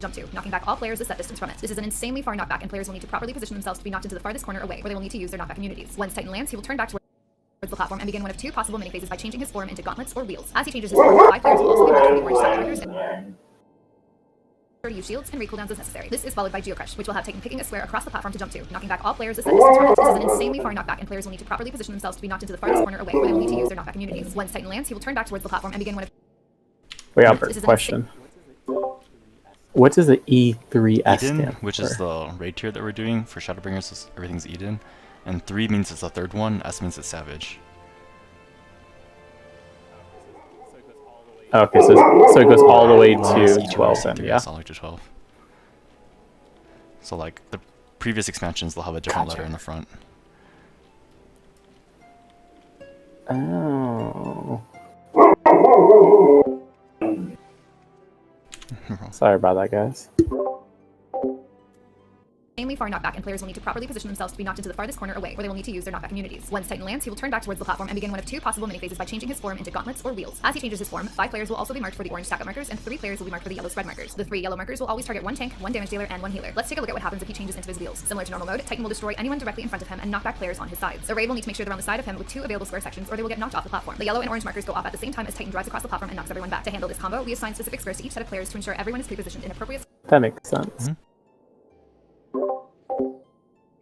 Jump to, knocking back all players a set distance from it. This is an insanely far knockback, and players will need to properly position themselves to be knocked into the farthest corner away, where they will need to use their knockback immunities. Once Titan lands, he will turn back towards the platform and begin one of 2 possible mini phases by changing his form into gauntlets or wheels. As he changes his form, 5 players will also be marked for the orange side markers and to use shields and raid cooldowns as necessary. This is followed by Geocrush, which will have Titan picking a square across the platform to jump to, knocking back all players a set distance from it. This is an insanely far knockback, and players will need to properly position themselves to be knocked into the farthest corner away, where they will need to use their knockback immunities. Once Titan lands, he will turn back towards the platform and begin one of. Wait, Albert, question. What does the E3S Eden, stand which for? is the raid tier that we're doing for Shadowbringers, everything's Eden. And 3 means it's the 3rd one, S means it's Savage. Okay, so it goes all the way C2, to 12 then, C3, yeah? all the way to 12. So like the previous expansions, they'll have a different letter in the front. Oh. Sorry about that, guys. Insanely far knockback, and players will need to properly position themselves to be knocked into the farthest corner away, where they will need to use their knockback immunities. Once Titan lands, he will turn back towards the platform and begin one of 2 possible mini phases by changing his form into gauntlets or wheels. As he changes his form, 5 players will also be marked for the orange stack-up markers, and 3 players will be marked for the yellow spread markers. The 3 yellow markers will always target 1 tank, 1 damage dealer, and 1 healer. Let's take a look at what happens if he changes into his wheels. Similar to normal mode, Titan will destroy anyone directly in front of him and knock back players on his sides. The raid will need to make sure they're on the side of him with 2 available square sections, or they will get knocked off the platform. The yellow and orange markers go off at the same time as Titan drives across the platform and knocks everyone back. To handle this combo, we assign specific squares to each set of players to ensure everyone is pre-positioned in appropriate That makes sense.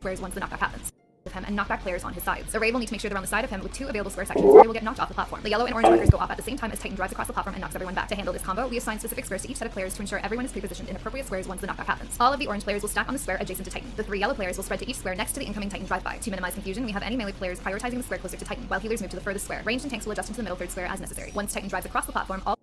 squares once the knockback happens. Of him and knock back players on his sides. The raid will need to make sure they're on the side of him with 2 available square sections, or they will get knocked off the platform. The yellow and orange markers go off at the same time as Titan drives across the platform and knocks everyone back. To handle this combo, we assign specific squares to each set of players to ensure everyone is pre-positioned in appropriate squares once the knockback happens. All of the orange players will stack on the square adjacent to Titan. The 3 yellow players will spread to each square next to the incoming Titan drive-by. To minimize confusion, we have any melee players prioritizing the square closer to Titan, while healers move to the furthest square. Ranged and tanks will adjust into the middle 3rd square as necessary. Once Titan drives across the platform, all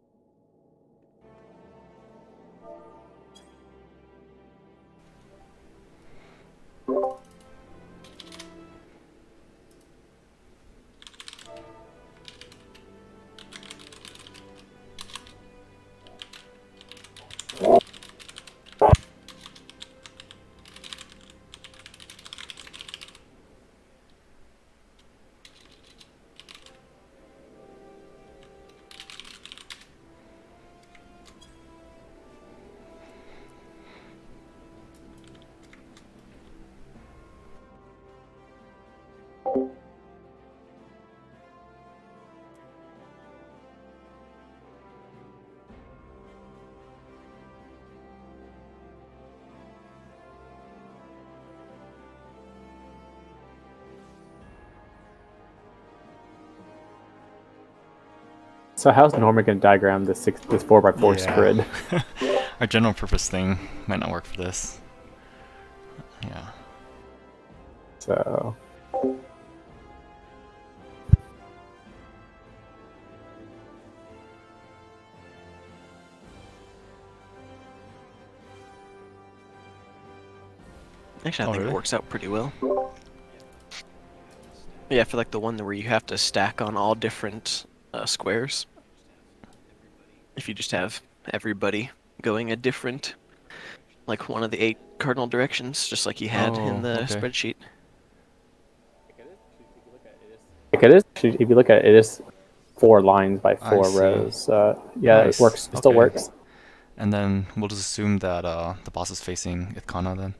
So how's Norman gonna diagram this 4x4 spread? Our general purpose thing might not work for this. Yeah. So Actually, I Oh, think really? it works out pretty well. Yeah, for like the one where you have to stack on all different squares. If you just have everybody going a different, like one of the 8 cardinal directions, just like you had in the okay. spreadsheet. Like it is, if you look at it, it is 4 lines by I 4 see. rows. Yeah, Nice. it works. It still Okay. works. And then we'll just assume that the boss is facing Ithkana then.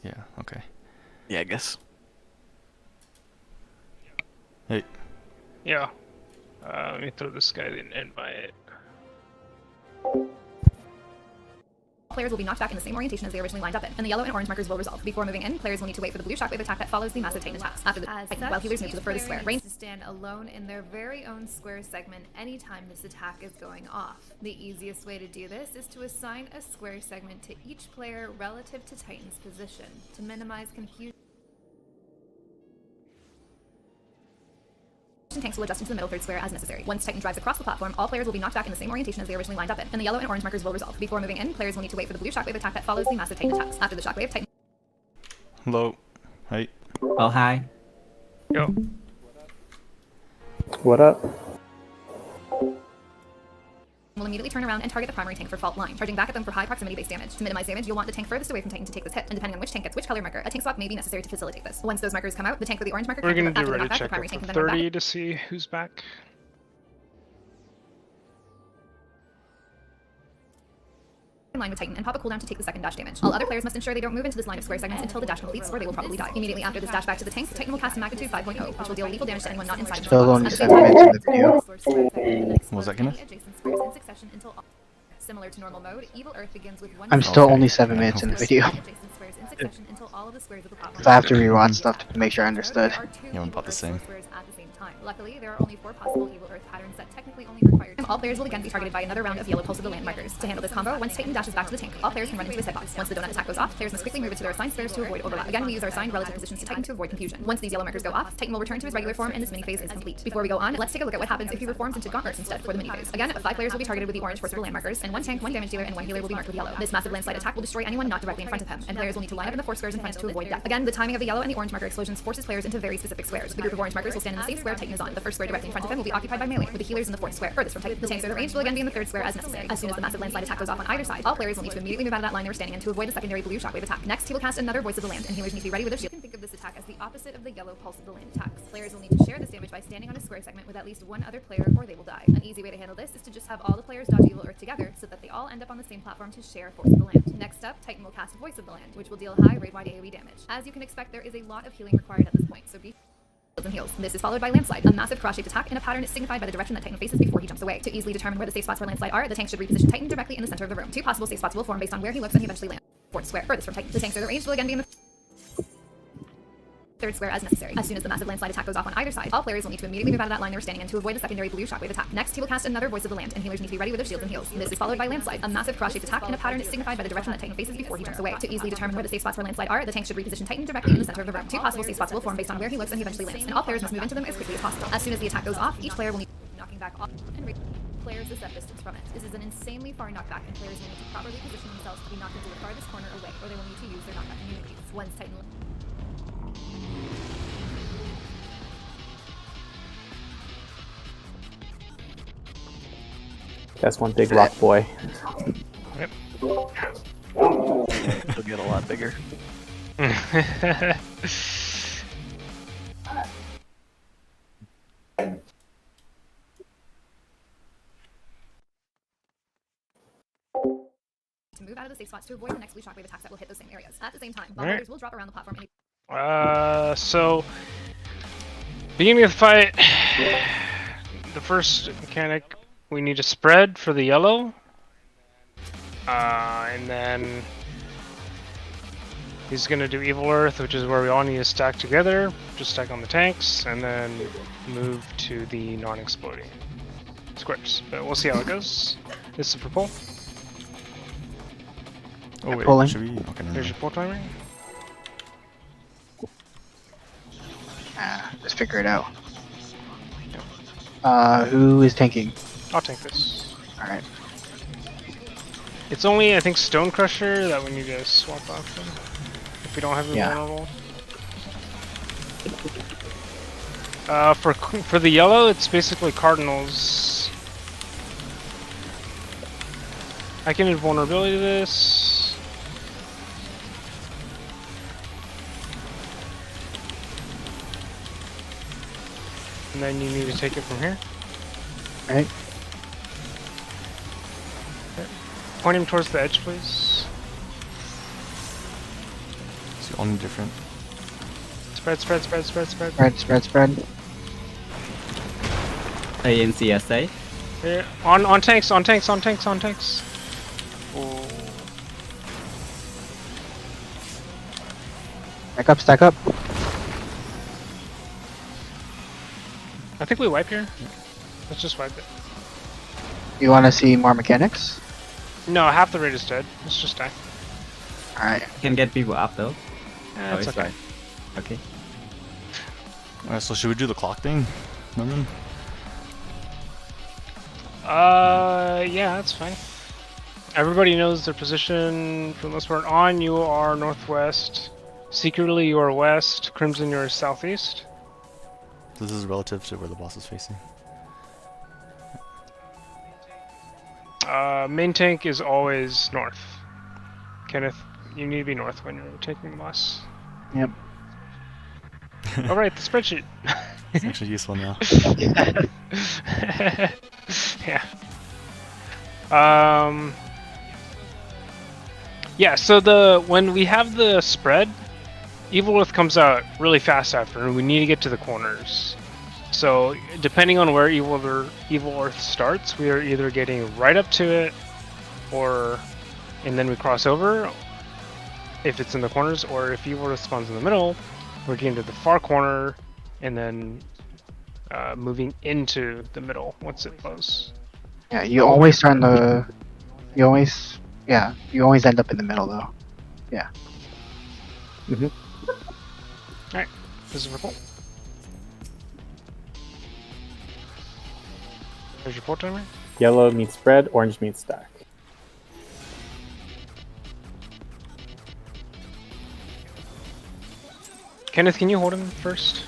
Yeah, okay. Yeah, I guess. Hey. Yeah. Let me throw this guy an invite. Players will be knocked back in the same orientation as they originally lined up in, and the yellow and orange markers will resolve. Before moving in, players will need to wait for the blue shockwave attack that follows the massive Titan attacks. After the Titan, while healers move to the furthest square. Range to stand alone in their very own square segment anytime this attack is going off. The easiest way to do this is to assign a square segment to each player relative to Titan's position, to minimize confusion. Tanks will adjust into the middle third square as necessary. Once Titan drives across the platform, all players will be knocked back in the same orientation as they originally lined up in, and the yellow and orange markers will resolve. Before moving in, players will need to wait for the blue shockwave attack that follows the massive Titan attacks. After the shockwave, Titan Hello. Hey. Oh, hi. Yo. What up? will immediately turn around and target the primary tank for fault line, charging back at them for high proximity base damage. To minimize damage, you'll want the tank furthest away from Titan to take this hit, and depending on which tank gets which color marker, a tank swap may be necessary to facilitate this. Once those markers come out, the tank with the orange marker We're gonna can do after the ready knockback, the check primary tank for can then run back 30 to see who's back. in line with Titan and pop a cooldown to take the second dash damage. All other players must ensure they don't move into this line of square segments until the dash completes, or they will probably die. Immediately after this dash back to the tank, Titan will cast a magnitude 5.0, which will deal lethal damage to anyone not inside the Still box. only At the 7 same minutes in the video. What was that, Kenneth? Similar to normal mode, Evil Earth begins with one. I'm still Okay. only 7 minutes in the video. Adjacent squares in succession until all of the squares of the platform. So I have to rewatch stuff to make sure I understood. There are two Yeah, I'm about Evil the Earth same. squares at the same time. Luckily, there are only 4 possible Evil Earth patterns that technically only require. All players will again be targeted by another round of yellow pulse of the land markers. To handle this combo, once Titan dashes back to the tank, all players can run into his hitbox. Once the donut attack goes off, players must quickly move it to their assigned squares to avoid overlap. Again, we use our assigned relative positions to Titan to avoid confusion. Once these yellow markers go off, Titan will return to his regular form and this mini phase is complete. Before we go on, let's take a look at what happens if he reforms into gauntlets instead for the mini phase. Again, 5 players will be targeted with the orange force of the land markers, and 1 tank, 1 damage dealer, and 1 healer will be marked with yellow. This massive landslide attack will destroy anyone not directly in front of him, and players will need to line up in the 4 squares in front to avoid death. Again, the timing of the yellow and the orange marker explosions forces players into very specific squares. The group of orange markers will stand in the same square Titan is on. The first square directly in front of him will be occupied by melee, with the healers in the 4th square, furthest from Titan. The tanks are arranged will again be in the 3rd square as necessary. As soon as the massive landslide attack goes off on either side, all players will need to immediately move out of that line they were standing in to avoid a secondary blue shockwave attack. Next, he will cast another Voice of the Land, and healers need to be ready with their shield. You can think of this attack as the opposite of the yellow Pulse of the Land attacks. Players will need to share this damage by standing on a square segment with at least 1 other player, or they will die. An easy way to handle this is to just have all the players dodge Evil Earth together, so that they all end up on the same platform to share Force of the Land. Next up, Titan will cast Voice of the Land, which will deal high raid-wide AoE damage. As you can expect, there is a lot of healing required at this point, so be and heals. This is followed by Landslide, a massive cross-shaped attack in a pattern is signified by the direction that Titan faces before he jumps away. To easily determine where the safe spots for Landslide are, the tank should reposition Titan directly in the center of the room. 2 possible safe spots will form based on where he looks and he eventually lands. 4th square, furthest from Titan. The tanks are arranged will again be in the 3rd square as necessary. As soon as the massive landslide attack goes off on either side, all players will need to immediately move out of that line they were standing in to avoid a secondary blue shockwave attack. Next, he will cast another Voice of the Land, and healers need to be ready with their shields and heals. This is followed by Landslide, a massive cross-shaped attack in a pattern is signified by the direction that Titan faces before he jumps away. To easily determine where the safe spots for Landslide are, the tank should reposition Titan directly in the center of the room. 2 possible safe spots will form based on where he looks and he eventually lands, and all players must move into them as quickly as possible. As soon as the attack goes off, each player will need knocking back off and players a set distance from it. This is an insanely far knockback, and players will need to properly position themselves to be knocked into the farthest corner away, or they will need to use their knockback immunities. Once Titan That's one big rock boy. Yep. It'll get a lot bigger. to move out of the safe spots to avoid the next blue shockwave attacks that will hit those same areas. At the same time, Alright. bombarders will drop around the platform and So beginning of the fight, the first mechanic, we need a spread for the yellow, and then he's gonna do Evil Earth, which is where we all need to stack together, just stack on the tanks, and then move to the non-exploding squares. But we'll see how it goes. This is for pull. Oh wait, Pulling. Should we? Okay, no, there's no. your pull timer. Just figure it out. Who is tanking? I'll take this. Alright. It's only, I think, Stone Crusher that we need to swap off them. If we don't have Yeah. invulnerable. For the yellow, it's basically Cardinals. I can invulnerability this. And then you need to take it from here. Right. Point him towards the edge, please. So only different. Spread, spread, spread, spread, spread. Spread. ANCSA. Here. On tanks, on tanks, on tanks, on tanks. Oh. Stack up. I think we wipe here. Let's just wipe it. You want to see more mechanics? No, half the raid is dead. Let's just die. Alright. Can get people up though. It's okay. right. Okay. Alright, so should we do the clock thing, Norman? Yeah, that's fine. Everybody knows their position for the most part. On, you are northwest. Secretly, you are west. Crimson, you are southeast. This is relative to where the boss is facing. Main tank is always north. Kenneth, you need to be north when you're taking the boss. Yep. Alright, the spreadsheet. It's actually useful now. Yeah. Yeah, so when we have the spread, Evil Earth comes out really fast after, and we need to get to the corners. So, depending on where Evil Earth starts, we are either getting right up to it, and then we cross over, if it's in the corners, or if Evil Earth spawns in the middle, we're getting to the far corner, and then moving into the middle once it flows. Yeah, you always start in the... You always end up in the middle though. Yeah. Alright, this is purple. There's your pull timer. Yellow meets spread, orange meets stack. Kenneth, can you hold him first?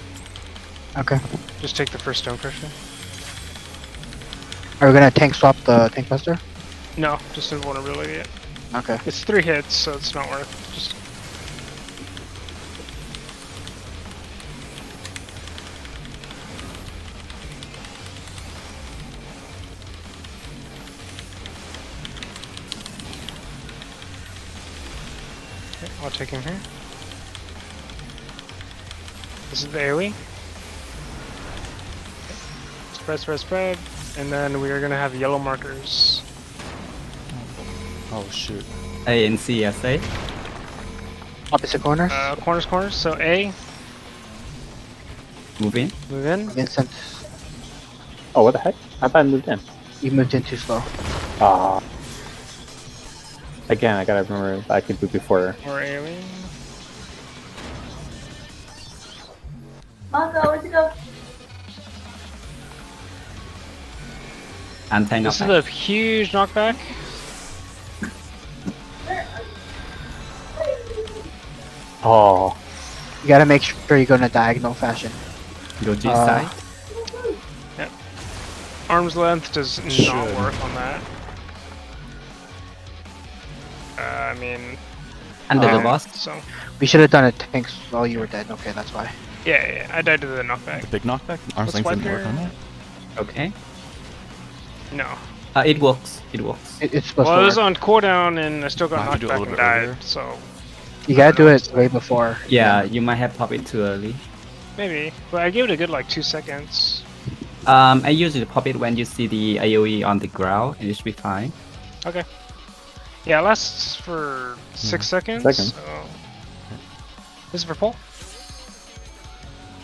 Okay. Just take the first stone crusher. Are we gonna tank swap the tank buster? No, just invulnerability it. Okay. It's 3 hits, so it's not worth. Just okay, I'll take him here. This is the AoE. Okay. Spread, and then we are gonna have yellow markers. Oh shoot. ANCSA. Opposite corners. Corners. So A, Move in. move in. Vincent, Oh, what the heck? I thought I moved in. you moved in too slow. Ah. Again, I gotta remember I could move before. Or AoE. Mongo, where'd you go? Anti This is knockback. a huge knockback. Oh. You gotta make sure you go in a diagonal fashion. Go G side. Arm's length does not Should. work on that. I mean, Under the boss. so We should have done it tanks while you were dead. Okay, that's why. yeah, I died to the knockback. The big knockback? Arm's Let's length didn't wipe work on your- that? Okay. No. It works. It works. It's supposed Well, it was to work. on cooldown and I still got I have to knocked do it a back little and bit died. earlier. So You gotta do it way before. Yeah, you might have popped it too early. maybe, but I gave it a good like 2 seconds. I usually pop it when you see the AoE on the ground, and it should be fine. Okay. Yeah, it lasts for 6 seconds. Seconds. So. This is for Paul.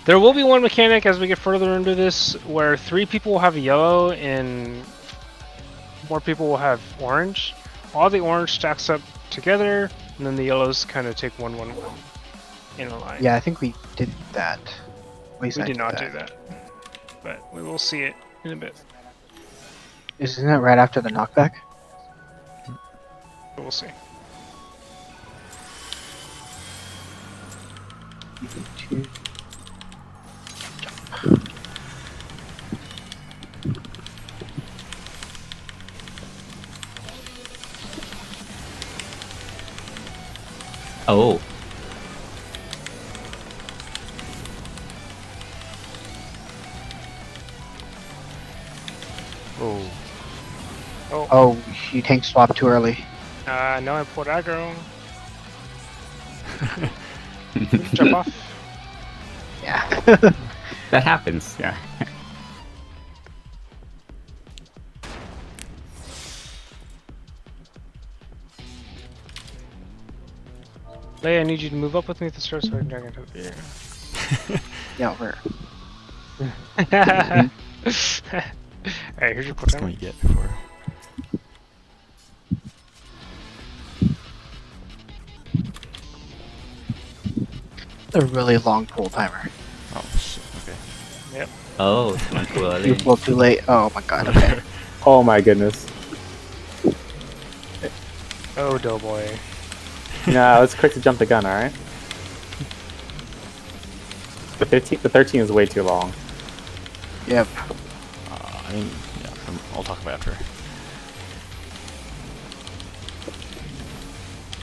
There will be one mechanic as we get further into this where 3 people will have yellow and more people will have orange. All the orange stacks up together, and then the yellows kind of take 1-1-1 in a line. Yeah, I think we did that. We did not do that, but we will see it in a bit. Isn't it right after the knockback? But we'll see. Oh. Oh. Oh, you tank swap too early. No, I pulled aggro. Jump off. Yeah. That happens, yeah. Leia, I need you to move up with me at the start so I can drag into the beer. Yeah, over. Alright, here's your What's cooldown. going to get before? A really long pull timer. Oh shit. Okay. Yep. Oh, it's not too You early. pulled too late. Oh my god. Okay. Oh my goodness. Oh, doughboy. No, I was quick to jump the gun. All right. The 13 is way too long. Yep. I mean, yeah. I'll talk about it after.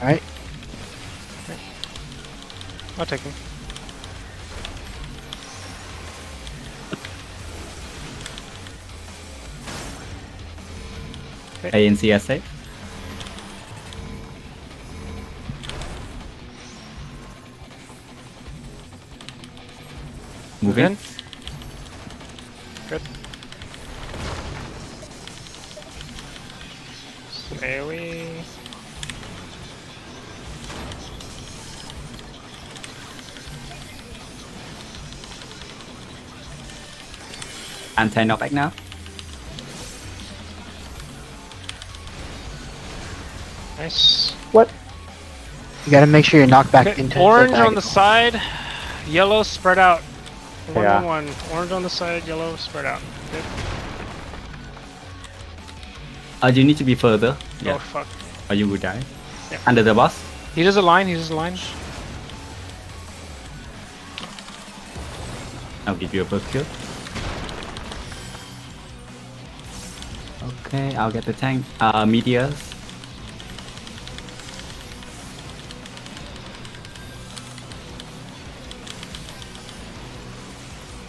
All right. I'll take him. ANCSA. Move in. Good. AoE. Anti-knockback now. Nice. What? You gotta make sure you're knocked back Okay, into orange the on the diagonal. side, yellow spread out. One Yeah. on one. Orange on the side, yellow spread out. Good. You need to be further. Oh Yeah. fuck. Or you will die. Yeah. Under the boss. He does a line, he does a line. I'll give you a burst kill. Okay, I'll get the tank. Meteors.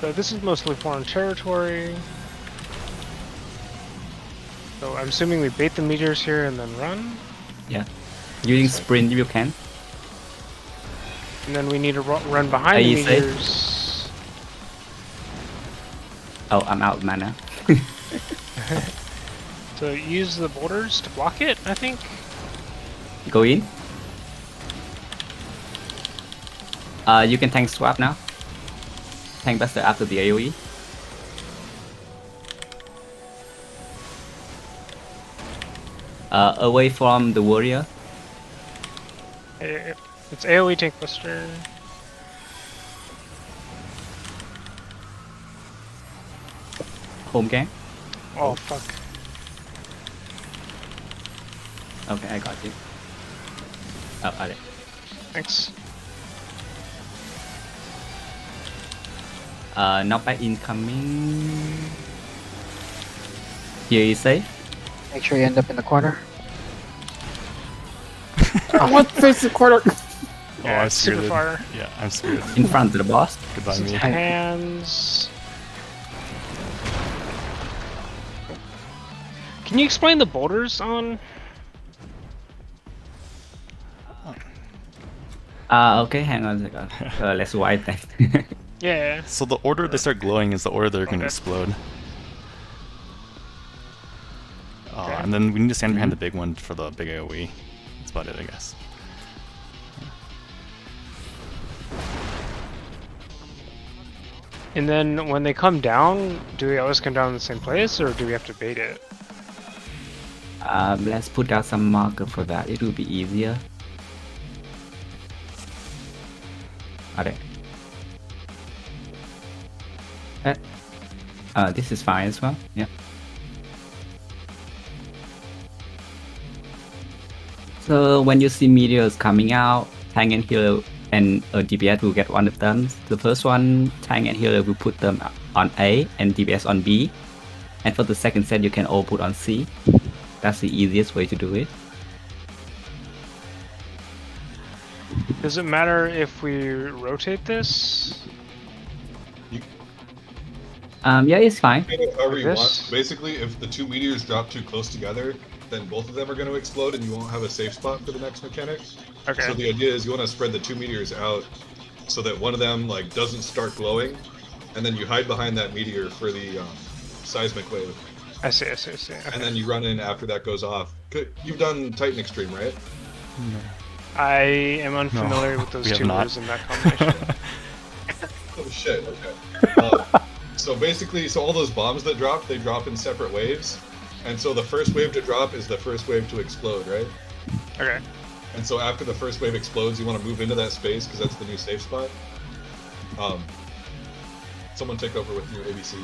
So this is mostly foreign territory. So I'm assuming we bait the meteors here and then run. Yeah. Using sprint if you can. And then we need to run behind Are the you safe? meteors. Oh, I'm out of mana. So use the borders to block it, I think. Go in. You can tank swap now. Tank buster after the AoE. Away from the warrior. It's AoE tank buster. Home gang. Oh fuck. Okay, I got you. Oh, got it. Thanks. Knockback incoming. Here is safe. Make sure you end up in the corner. What face the corner? Yeah, I'm it's super screwed. fire. Yeah, I'm screwed. In front of the boss. Goodbye, me. Hands. Can you explain the borders on? Okay, hang on a second. Let's wipe that. Yeah. So the order they start glowing is the order they're going to Okay. explode. Okay. And then we need to stand behind the big one for the big AoE. That's about it, I guess. And then when they come down, do they always come down in the same place, or do we have to bait it? Let's put down some marker for that. It will be easier. Alright. This is fine as well. Yeah. So when you see meteors coming out, tank and healer and DPS will get one of them. The first one, tank and healer will put them on A and DPS on B. And for the second set, you can all put on C. That's the easiest way to do it. Does it matter if we rotate this? Yeah, it's fine. However you This? want. Basically, if the two meteors drop too close together, then both of them are going to explode and you won't have a safe spot for the next mechanic. Okay. So the idea is you want to spread the two meteors out so that one of them like doesn't start glowing, and then you hide behind that meteor for the seismic wave. I see. Okay. And then you run in after that goes off. You've done Titan Extreme, right? I am unfamiliar with those we have two not. words in that combination. Oh shit, okay. So basically, all those bombs that drop, they drop in separate waves. And so the first wave to drop is the first wave to explode, right? Okay. And so after the first wave explodes, you want to move into that space because that's the new safe spot. Someone take over with your ABC.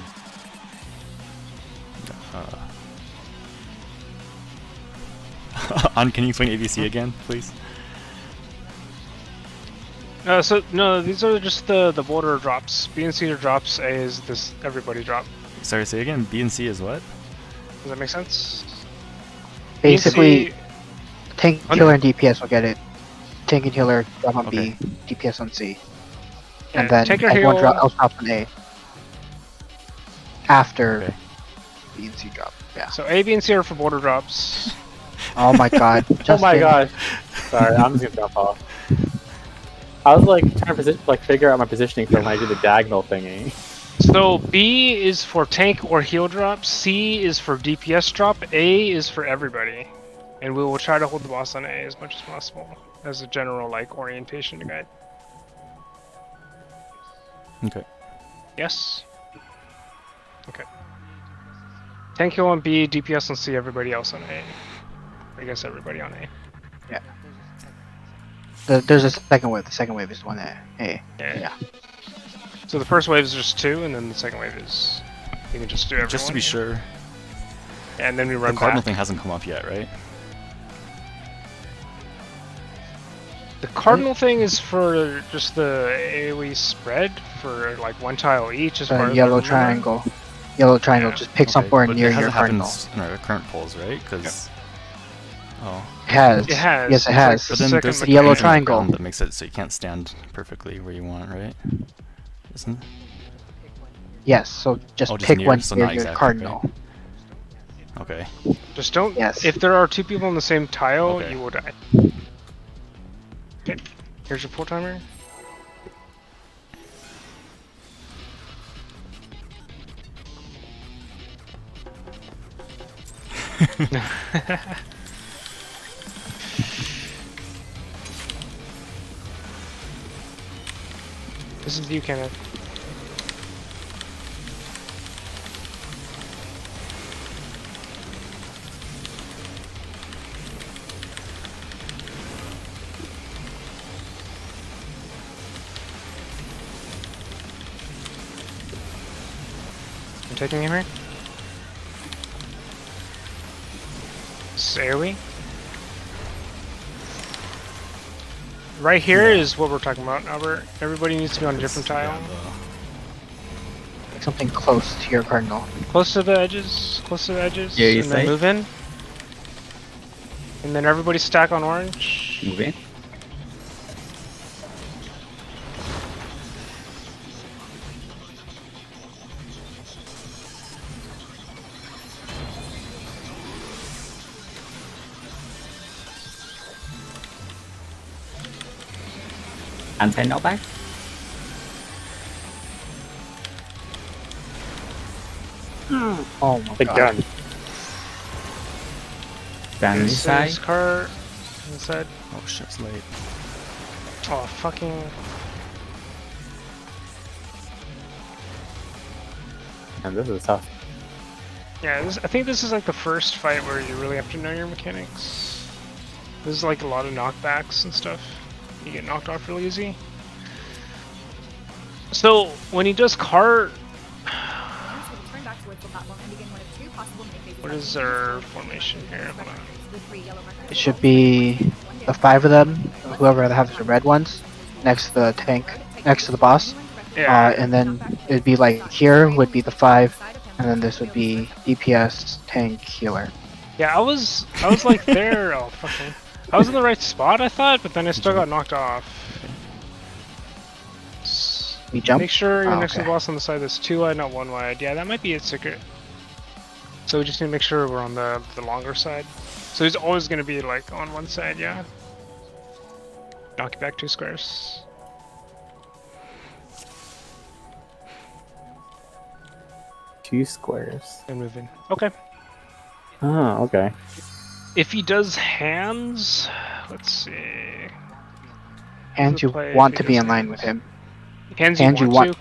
Can you explain ABC again, please? No, these are just the border drops. B and C are drops. A is this everybody drop. Sorry, say again. B and C is what? Does that make sense? Basically, tank, Okay. healer, and DPS will get it. Tank and healer drop on Okay. B, DPS on C, Yeah, and then take your everyone heal. else drops on A. After Okay. B and C drop. Yeah. So A, B, and C are for border drops. Oh my god. Oh my Justin. gosh. Sorry, I'm just gonna jump off. I was like trying to figure out my positioning for when I do the diagonal thingy. So B is for tank or heal drop. C is for DPS drop. A is for everybody, and we will try to hold the boss on A as much as possible as a general like orientation to guide. Okay. Yes. Okay. Tank heal on B, DPS on C, everybody else on A. I guess everybody on A. There's a second wave. The second wave is the one at A. Yeah. So the first wave is just 2, and then the second wave is you can just do everyone. Just to be sure, And then we the run cardinal back. thing hasn't come up yet, right? The cardinal thing is for just the AoE spread for like one tile each as far The as yellow I remember. triangle. Yellow triangle Yeah. just picks Okay, somewhere but near it your hasn't cardinal. happened in our current polls, right? Because oh, It has. It has. Yes, it It's has. like but the then second there's the yellow things in the triangle. ground that makes it so you can't stand perfectly where you want, right? Isn't it? Yes, so just Oh, just pick near, one so near not your exactly, cardinal. Okay. Just don't. Yes. If there are 2 people on the same tile, Okay. you will die. Okay. Here's your pull timer. This is you, Kenneth. I'm taking him here. This is AoE. Right here is what we're talking about, Albert. Everybody needs to be on a different tile. Pick something close to your cardinal. Close to the edges, Yeah, you and then say? move in. And then everybody stack on orange. Move in. Anti knockback. Oh my The god. gun. Down This inside. is car inside. Oh shit, it's late. Oh fucking. And this is tough. Yeah, I think this is like the first fight where you really have to know your mechanics. This is like a lot of knockbacks and stuff. You get knocked off really easy. So when he does cart, what is our formation here? Hold on. It should be the 5 of them, whoever has the red ones, next to the tank, next to the boss. Yeah. And then it'd be like here would be the 5, and then this would be DPS, tank, healer. Yeah, I was like there. Oh fucking! I was in the right spot, I thought, but then I still got knocked off. We jump? Make sure you're Oh, next to the okay. boss on the side that's 2 wide, not 1 wide. Yeah, that might be its secret. So we just need to make sure we're on the longer side. So he's always gonna be like on one side, yeah. Knock you back 2 squares. Two squares. And move in. Okay. Oh, okay. If he does hands, let's see. Hands, you play want if to he be does in line with him. Hands, Hands, you you want to?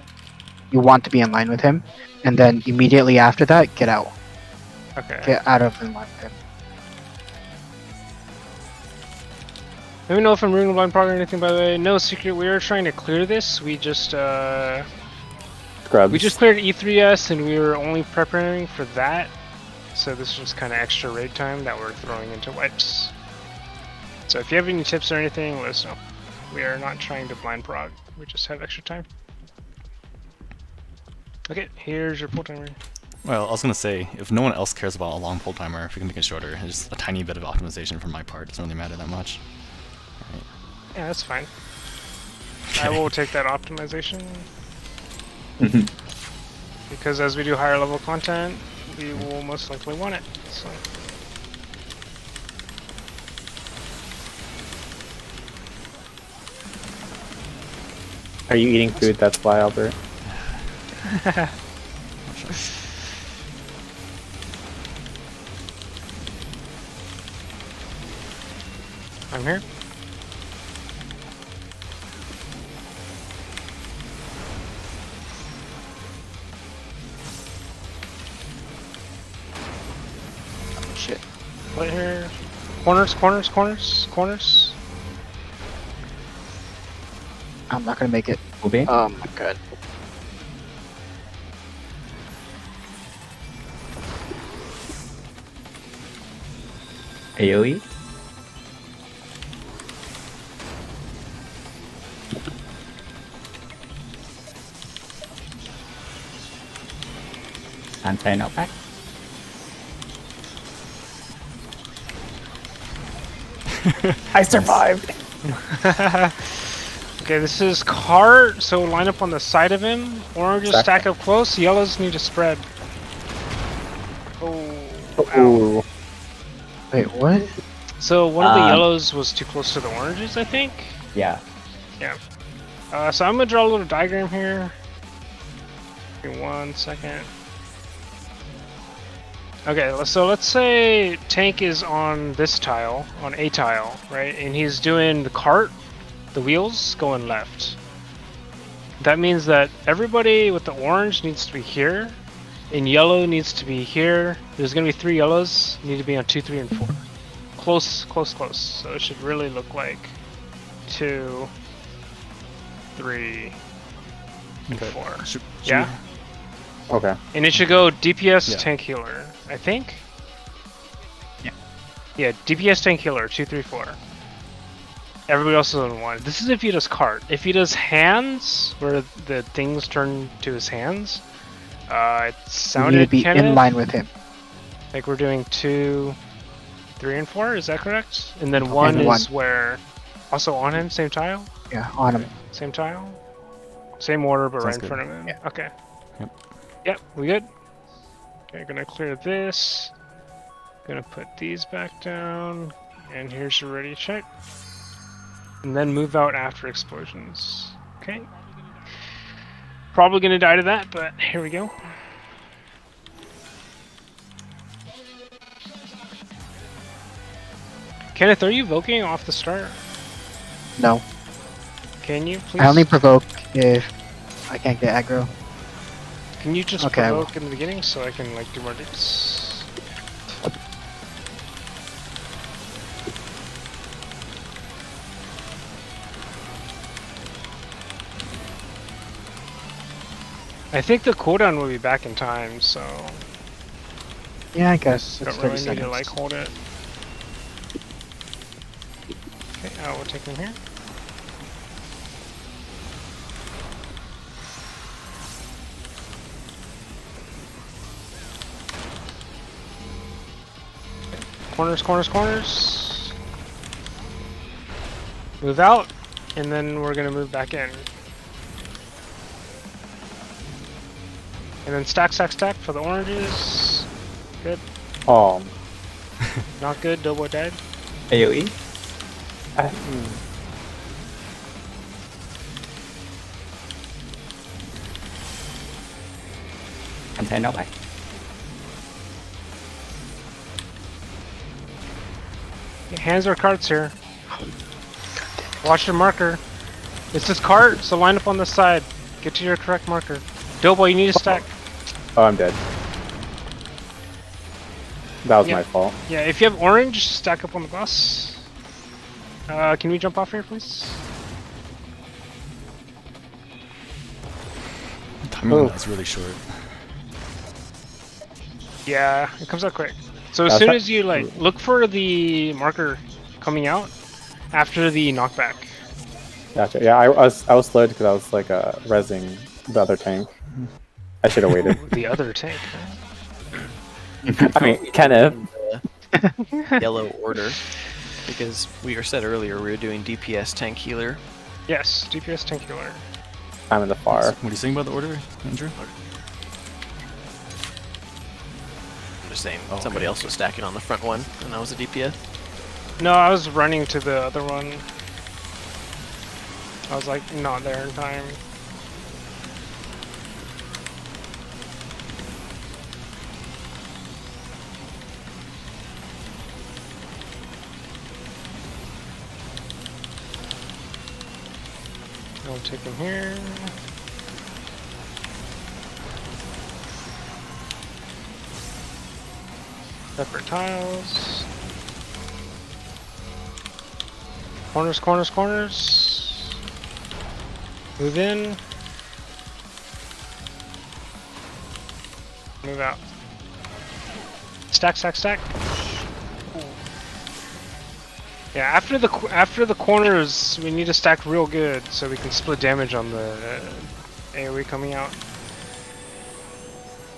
You want to be in line with him, and then immediately after that, get out. Okay. Get out of in line with him. Let me know if I'm ruining blind prog or anything, by the way. No secret, we were trying to clear this. We just Scrubs. cleared E3S and we were only preparing for that. So this is just kind of extra raid time that we're throwing into wipes. So if you have any tips or anything, let us know. We are not trying to blind prog. We just have extra time. Okay, here's your pull timer. Well, I was gonna say, if no one else cares about a long pull timer, if we can make it shorter, just a tiny bit of optimization from my part doesn't really matter that much. Alright. Yeah, that's fine. I will take that optimization. Because as we do higher level content, we will most likely want it. So. Are you eating food? That's why, Albert. I'm here. Oh, shit. Right here. Corners, corners, corners, corners. I'm not gonna make it. Ube? Oh my god. AoE? Anti knockback? I survived! Okay, this is cart, so line up on the side of him. Oranges stack up close, yellows need to spread. Oh, ow. Ooh. Wait, what? So one of the yellows was too close to the oranges, I think? Yeah. Yeah. So I'm gonna draw a little diagram here. Give me 1 second. Okay, so let's say tank is on this tile, on A tile, right? And he's doing the cart, the wheels going left. That means that everybody with the orange needs to be here, and yellow needs to be here. There's gonna be 3 yellows, need to be on 2, 3, and 4. Close, close, close. So it should really look like 2, 3, and 4. Yeah? Okay. And it should go DPS, Yeah. tank, healer, I think? Yeah. Yeah, DPS, tank, healer, 2, 3, 4. Everybody else is on 1. This is if he does cart. If he does hands, where the things turn to his hands, it You need to sounded be kind in of line with him. like we're doing 2, 3, and 4, is that correct? And then 1 And is 1. where, also on him, same tile? Yeah, on him. Same tile? Same order, but Sounds right in good. front of him? Yeah. Okay. Yep. Yep, we good? Okay, gonna clear this. Gonna put these back down. And here's your ready check. And then move out after explosions. Okay. Probably gonna die to that, but here we go. Kenneth, are you voking off the start? No. Can you please? I only provoke if I can't get aggro. Can you just Okay, I will. provoke in the beginning so I can like do more dicks? I think the cooldown will be back in time, so Yeah, I guess. It's don't 30 really need seconds. to like hold it. Oh, we'll take him here. Corners, corners, corners. Move out, and then we're gonna move back in. And then stack, stack, stack for the oranges. Good. Oh. Not good. Doughboy died. AoE. Contain knockback. Hands or carts here. Watch your marker. It's this cart, so line up on this side. Get to your correct marker. Doughboy, you need to stack. Oh, I'm dead. That was my fault. Yeah, if you have orange, stack up on the bus. Can we jump off here, please? Timing on that's really short. Yeah, it comes out quick. So as soon as you look for the marker coming out after the knockback. Gotcha. Yeah, I was slowed because I was like rezzing the other tank. I should have waited. The other tank. I mean, kind of. Yellow order, because we were said earlier we were doing DPS tank healer. Yes, DPS tank healer. I'm in the far. What are you saying about the order, Andrew? I'm just saying somebody else was stacking on the front one, and I was a DPS. No, I was running to the other one. I was like not there in time. I'll take him here. Separate tiles. Corners, corners, corners. Move in. Move out. Stack, stack, stack. Yeah, after the corners, we need to stack real good so we can split damage on the AoE coming out.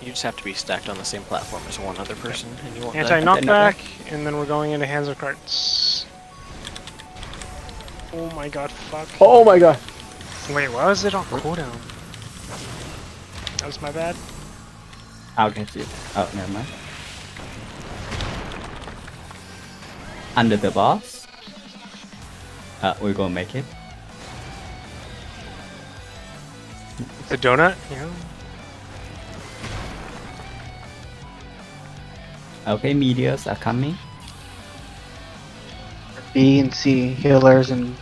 You just have to be stacked on the same platform as one other person, and you won't die. Anti-knockback, and then we're going into hands or carts. Oh my god, fuck. Oh my god. Wait, why was it on cooldown? That was my bad. I'll get you. Oh, never mind. Under the boss. We're gonna make it. The donut? Yeah. Okay, meteors are coming. B and C healers and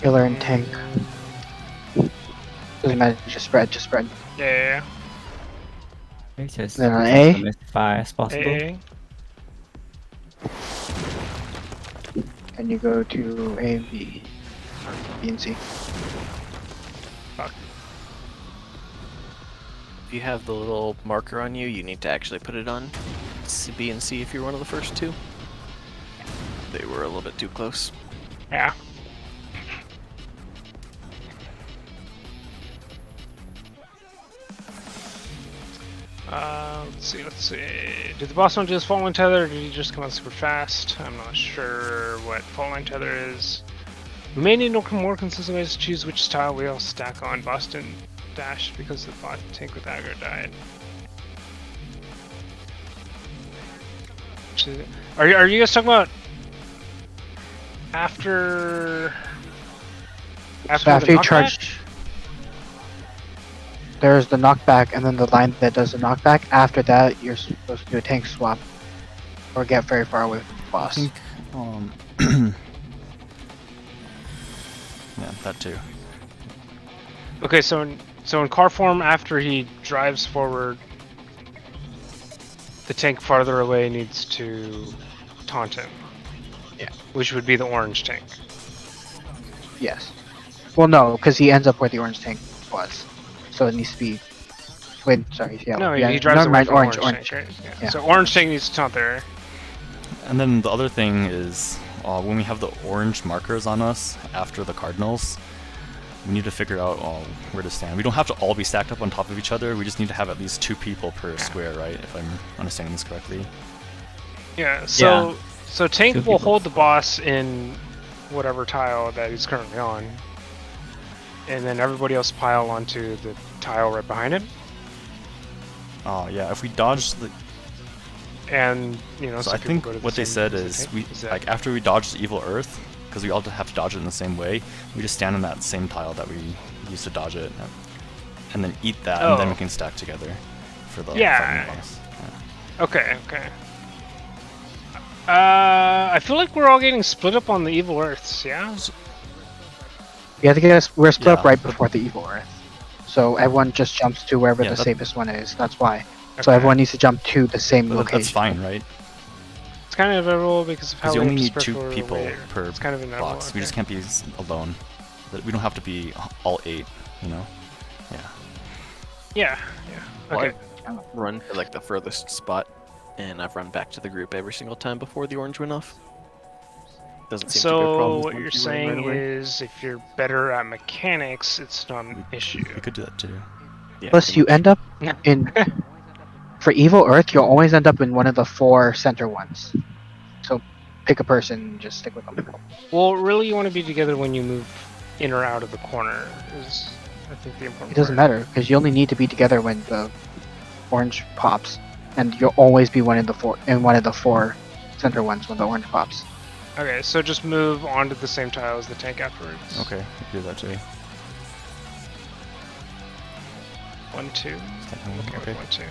healer and tank. Doesn't matter, just spread, just spread. Yeah. Okay, just Then on A. as far as possible. AA. And you go to A and B. B and C. Fuck. If you have the little marker on you, you need to actually put it on B and C if you're one of the first two. They were a little bit too close. Yeah. Let's see. Did the boss one just fall line tether, or did he just come out super fast? I'm not sure what fall line tether is. We may need more consistent ways to choose which style we all stack on. Boston dash because the bot tank with aggro died. Are you guys talking about after So after the you knockback? charge, there's the knockback and then the line that does the knockback. After that, you're supposed to do a tank swap or get very far away from the boss. I think, yeah, that too. Okay, so in car form, after he drives forward, the tank farther away needs to taunt him. Yeah. Which would be the orange tank. Yes. Well, no, because he ends up where the orange tank was. So it needs to be. Wait, sorry, yeah. No, yeah, he drives never away mind, from orange. tank, right? Yeah. Yeah. So orange tank needs to taunt there. And then the other thing is, when we have the orange markers on us after the cardinals, we need to figure out where to stand. We don't have to all be stacked up on top of each other. We just need to have at least 2 people per square, right? If I'm understanding this correctly. Yeah. So Yeah. so Tank 2 will people. hold the boss in whatever tile that he's currently on, and then everybody else pile onto the tile right behind him. Oh yeah, if we dodge the... And you know, So some I people think go to the what they same- said same is, tank. we Is that- like after we dodge the evil earth, because we all have to dodge it in the same way, we just stand on that same tile that we used to dodge it, and then eat that, and then Oh. we can stack together for the Yeah. final boss. Okay. I feel like we're all getting split up on the evil earths. Yeah. We have to get us. We're split up Yeah. right before the evil earth, so everyone just jumps to wherever Yeah, the that- safest one is. That's why. So Okay. everyone needs to jump to the same But location. that's fine, right? It's kind of a rule because of how Because you we only have need to spread 2 for people weight. per It's kind of inevitable. box. We just okay. can't be alone. We don't have to be all 8, you know? Yeah. Yeah. Well, Okay. I've run to like the furthest spot, and I've run back to the group every single time before the orange went off. Doesn't seem to be a problem. So as what long you're as you run right saying away. is, if you're better at mechanics, it's not an issue. We could do that too. Yeah, Plus, pretty you much. end up in. For evil earth, you'll always end up in one of the 4 center ones. So pick a person and just stick with them. Well, really, you want to be together when you move in or out of the corner. Is I think the important. It doesn't part. matter because you only need to be together when the orange pops, and you'll always be one of the 4 center ones when the orange pops. Okay, so just move onto the same tile as the tank afterwards. Okay, we can do that too. 1, 2. Okay, Okay. 1, 2.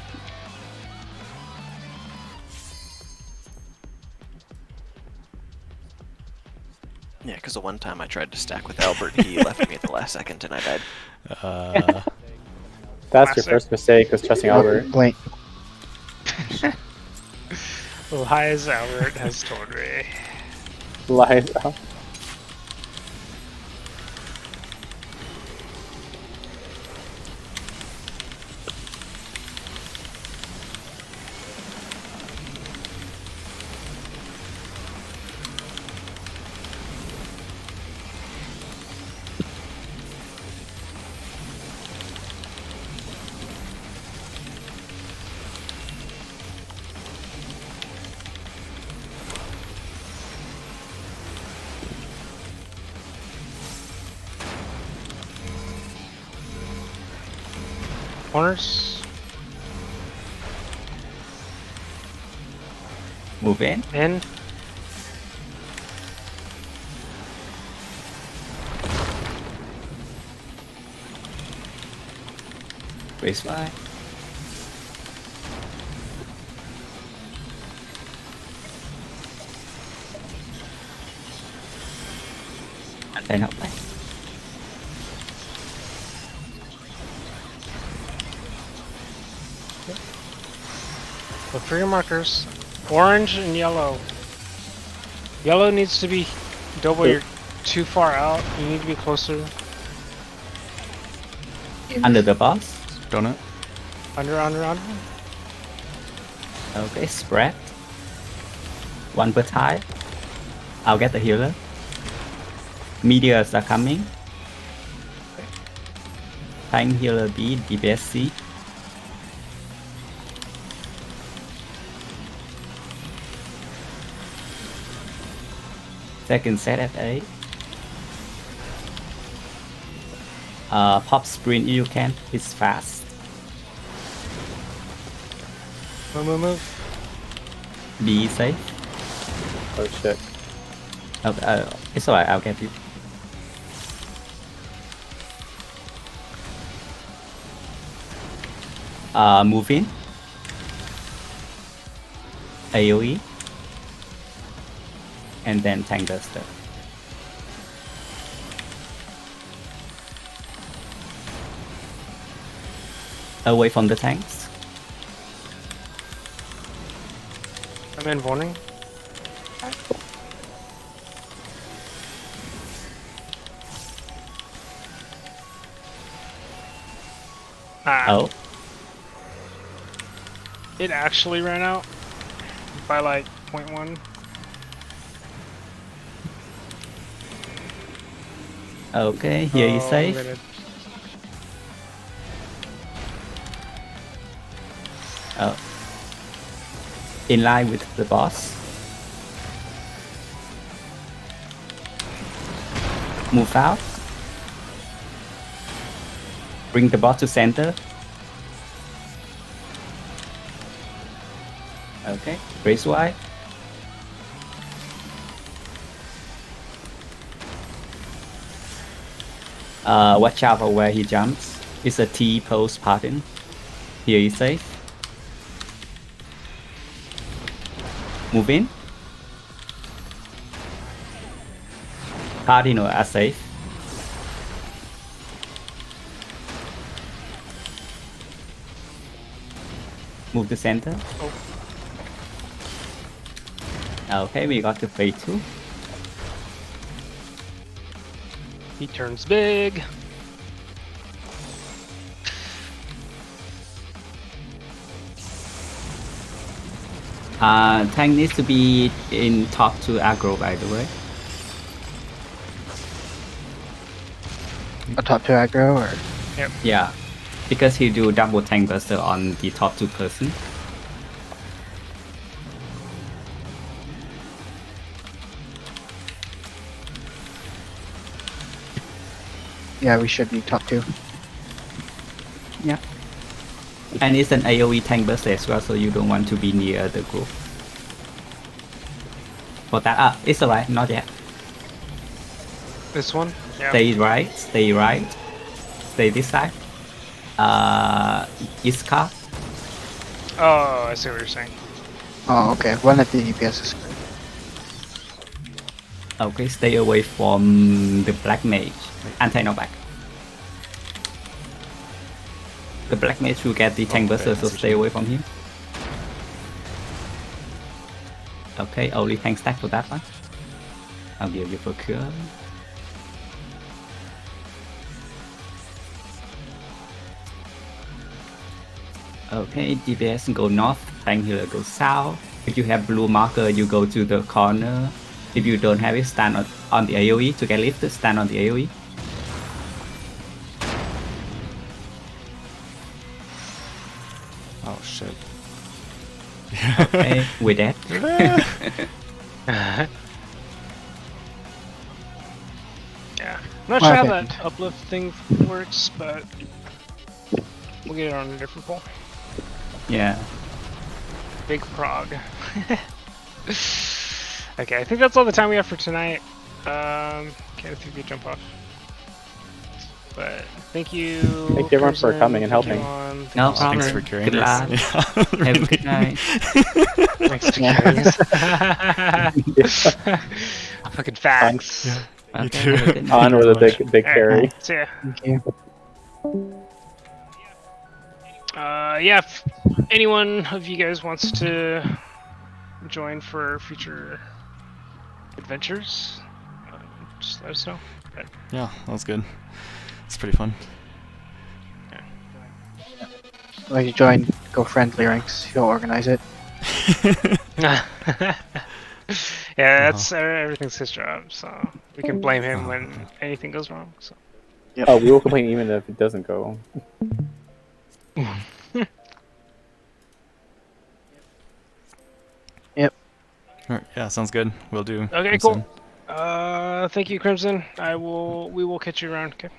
Yeah, because the one time I tried to stack with Albert, he left me at the last second and I died. That's Classic. your first mistake, was trusting Albert. Blink. Lies Albert has told me. Lies. Oh. Corners. Move in. In. Raise Y. And then up. Look for your markers. Orange and yellow. Yellow needs to be double. You're too far out. You need to be closer. Under the boss. Donut? Under. Okay, spread. 1 per tile. I'll get the healer. Meteors are coming. Tank healer B, DPS C. Second set at 8. Pop sprint if you can. It's fast. Move. Be safe. Oh shit. It's alright, I'll get you. Move in. AoE. And then tank duster. Away from the tanks. I'm in warning. Ah, Oh, it actually ran out by like 0.1. Okay, here is Oh, safe. limited. Oh. In line with the boss. Move out. Bring the boss to center. Okay, raise wide. Watch out for where he jumps. It's a T pose pattern. Here is safe. Move in. Cardinal are safe. Move to center. Okay, we got to phase 2. He turns big. Tank needs to be in top 2 aggro, by the way. A top 2 aggro or? Yeah, because he do double tank buster on the top 2 person. Yeah, we should be top 2. Yeah. And it's an AoE tank burst as well, so you don't want to be near the group. For that, it's alright, not yet. This one? Yeah. Stay right, stay right. Stay this side. Iska. Oh, I see what you're saying. Oh, okay. One of the DPS is good. Okay, stay away from the black mage. Anti-knockback. The black mage will get the tank burster, so stay away from him. Okay, only tank stack for that one. I'll give you for cure. Okay, DPS go north, tank healer go south. If you have blue marker, you go to the corner. If you don't have it, stand on the AoE. To get lifted, stand on the AoE. Oh shit. Okay, with that. Yeah. I'm not sure how that uplift thing works, but we'll get it on a different poll. Yeah. Big prog. Okay, I think that's all the time we have for tonight. Okay, if you could jump off. But thank you. Thank you everyone for coming and helping. No problem. Thanks for carrying Good luck. us. Have a good night. Thanks for carrying us. Fucking facts. Yeah. You Okay, too. have a good night. On with a big carry. See ya. Thank you. Yeah, if anyone of you guys wants to join for future adventures, just let us know. But, Yeah, that was good. It's pretty fun. Like you join, go friendly ranks. He'll organize it. yeah, that's everything's his job, so we can blame him when anything goes wrong. So. Oh, we will complain even if it doesn't go. Yep. Alright, yeah, sounds good. We'll do. Okay, soon. cool. Thank you, Crimson. We will catch you around. Okay.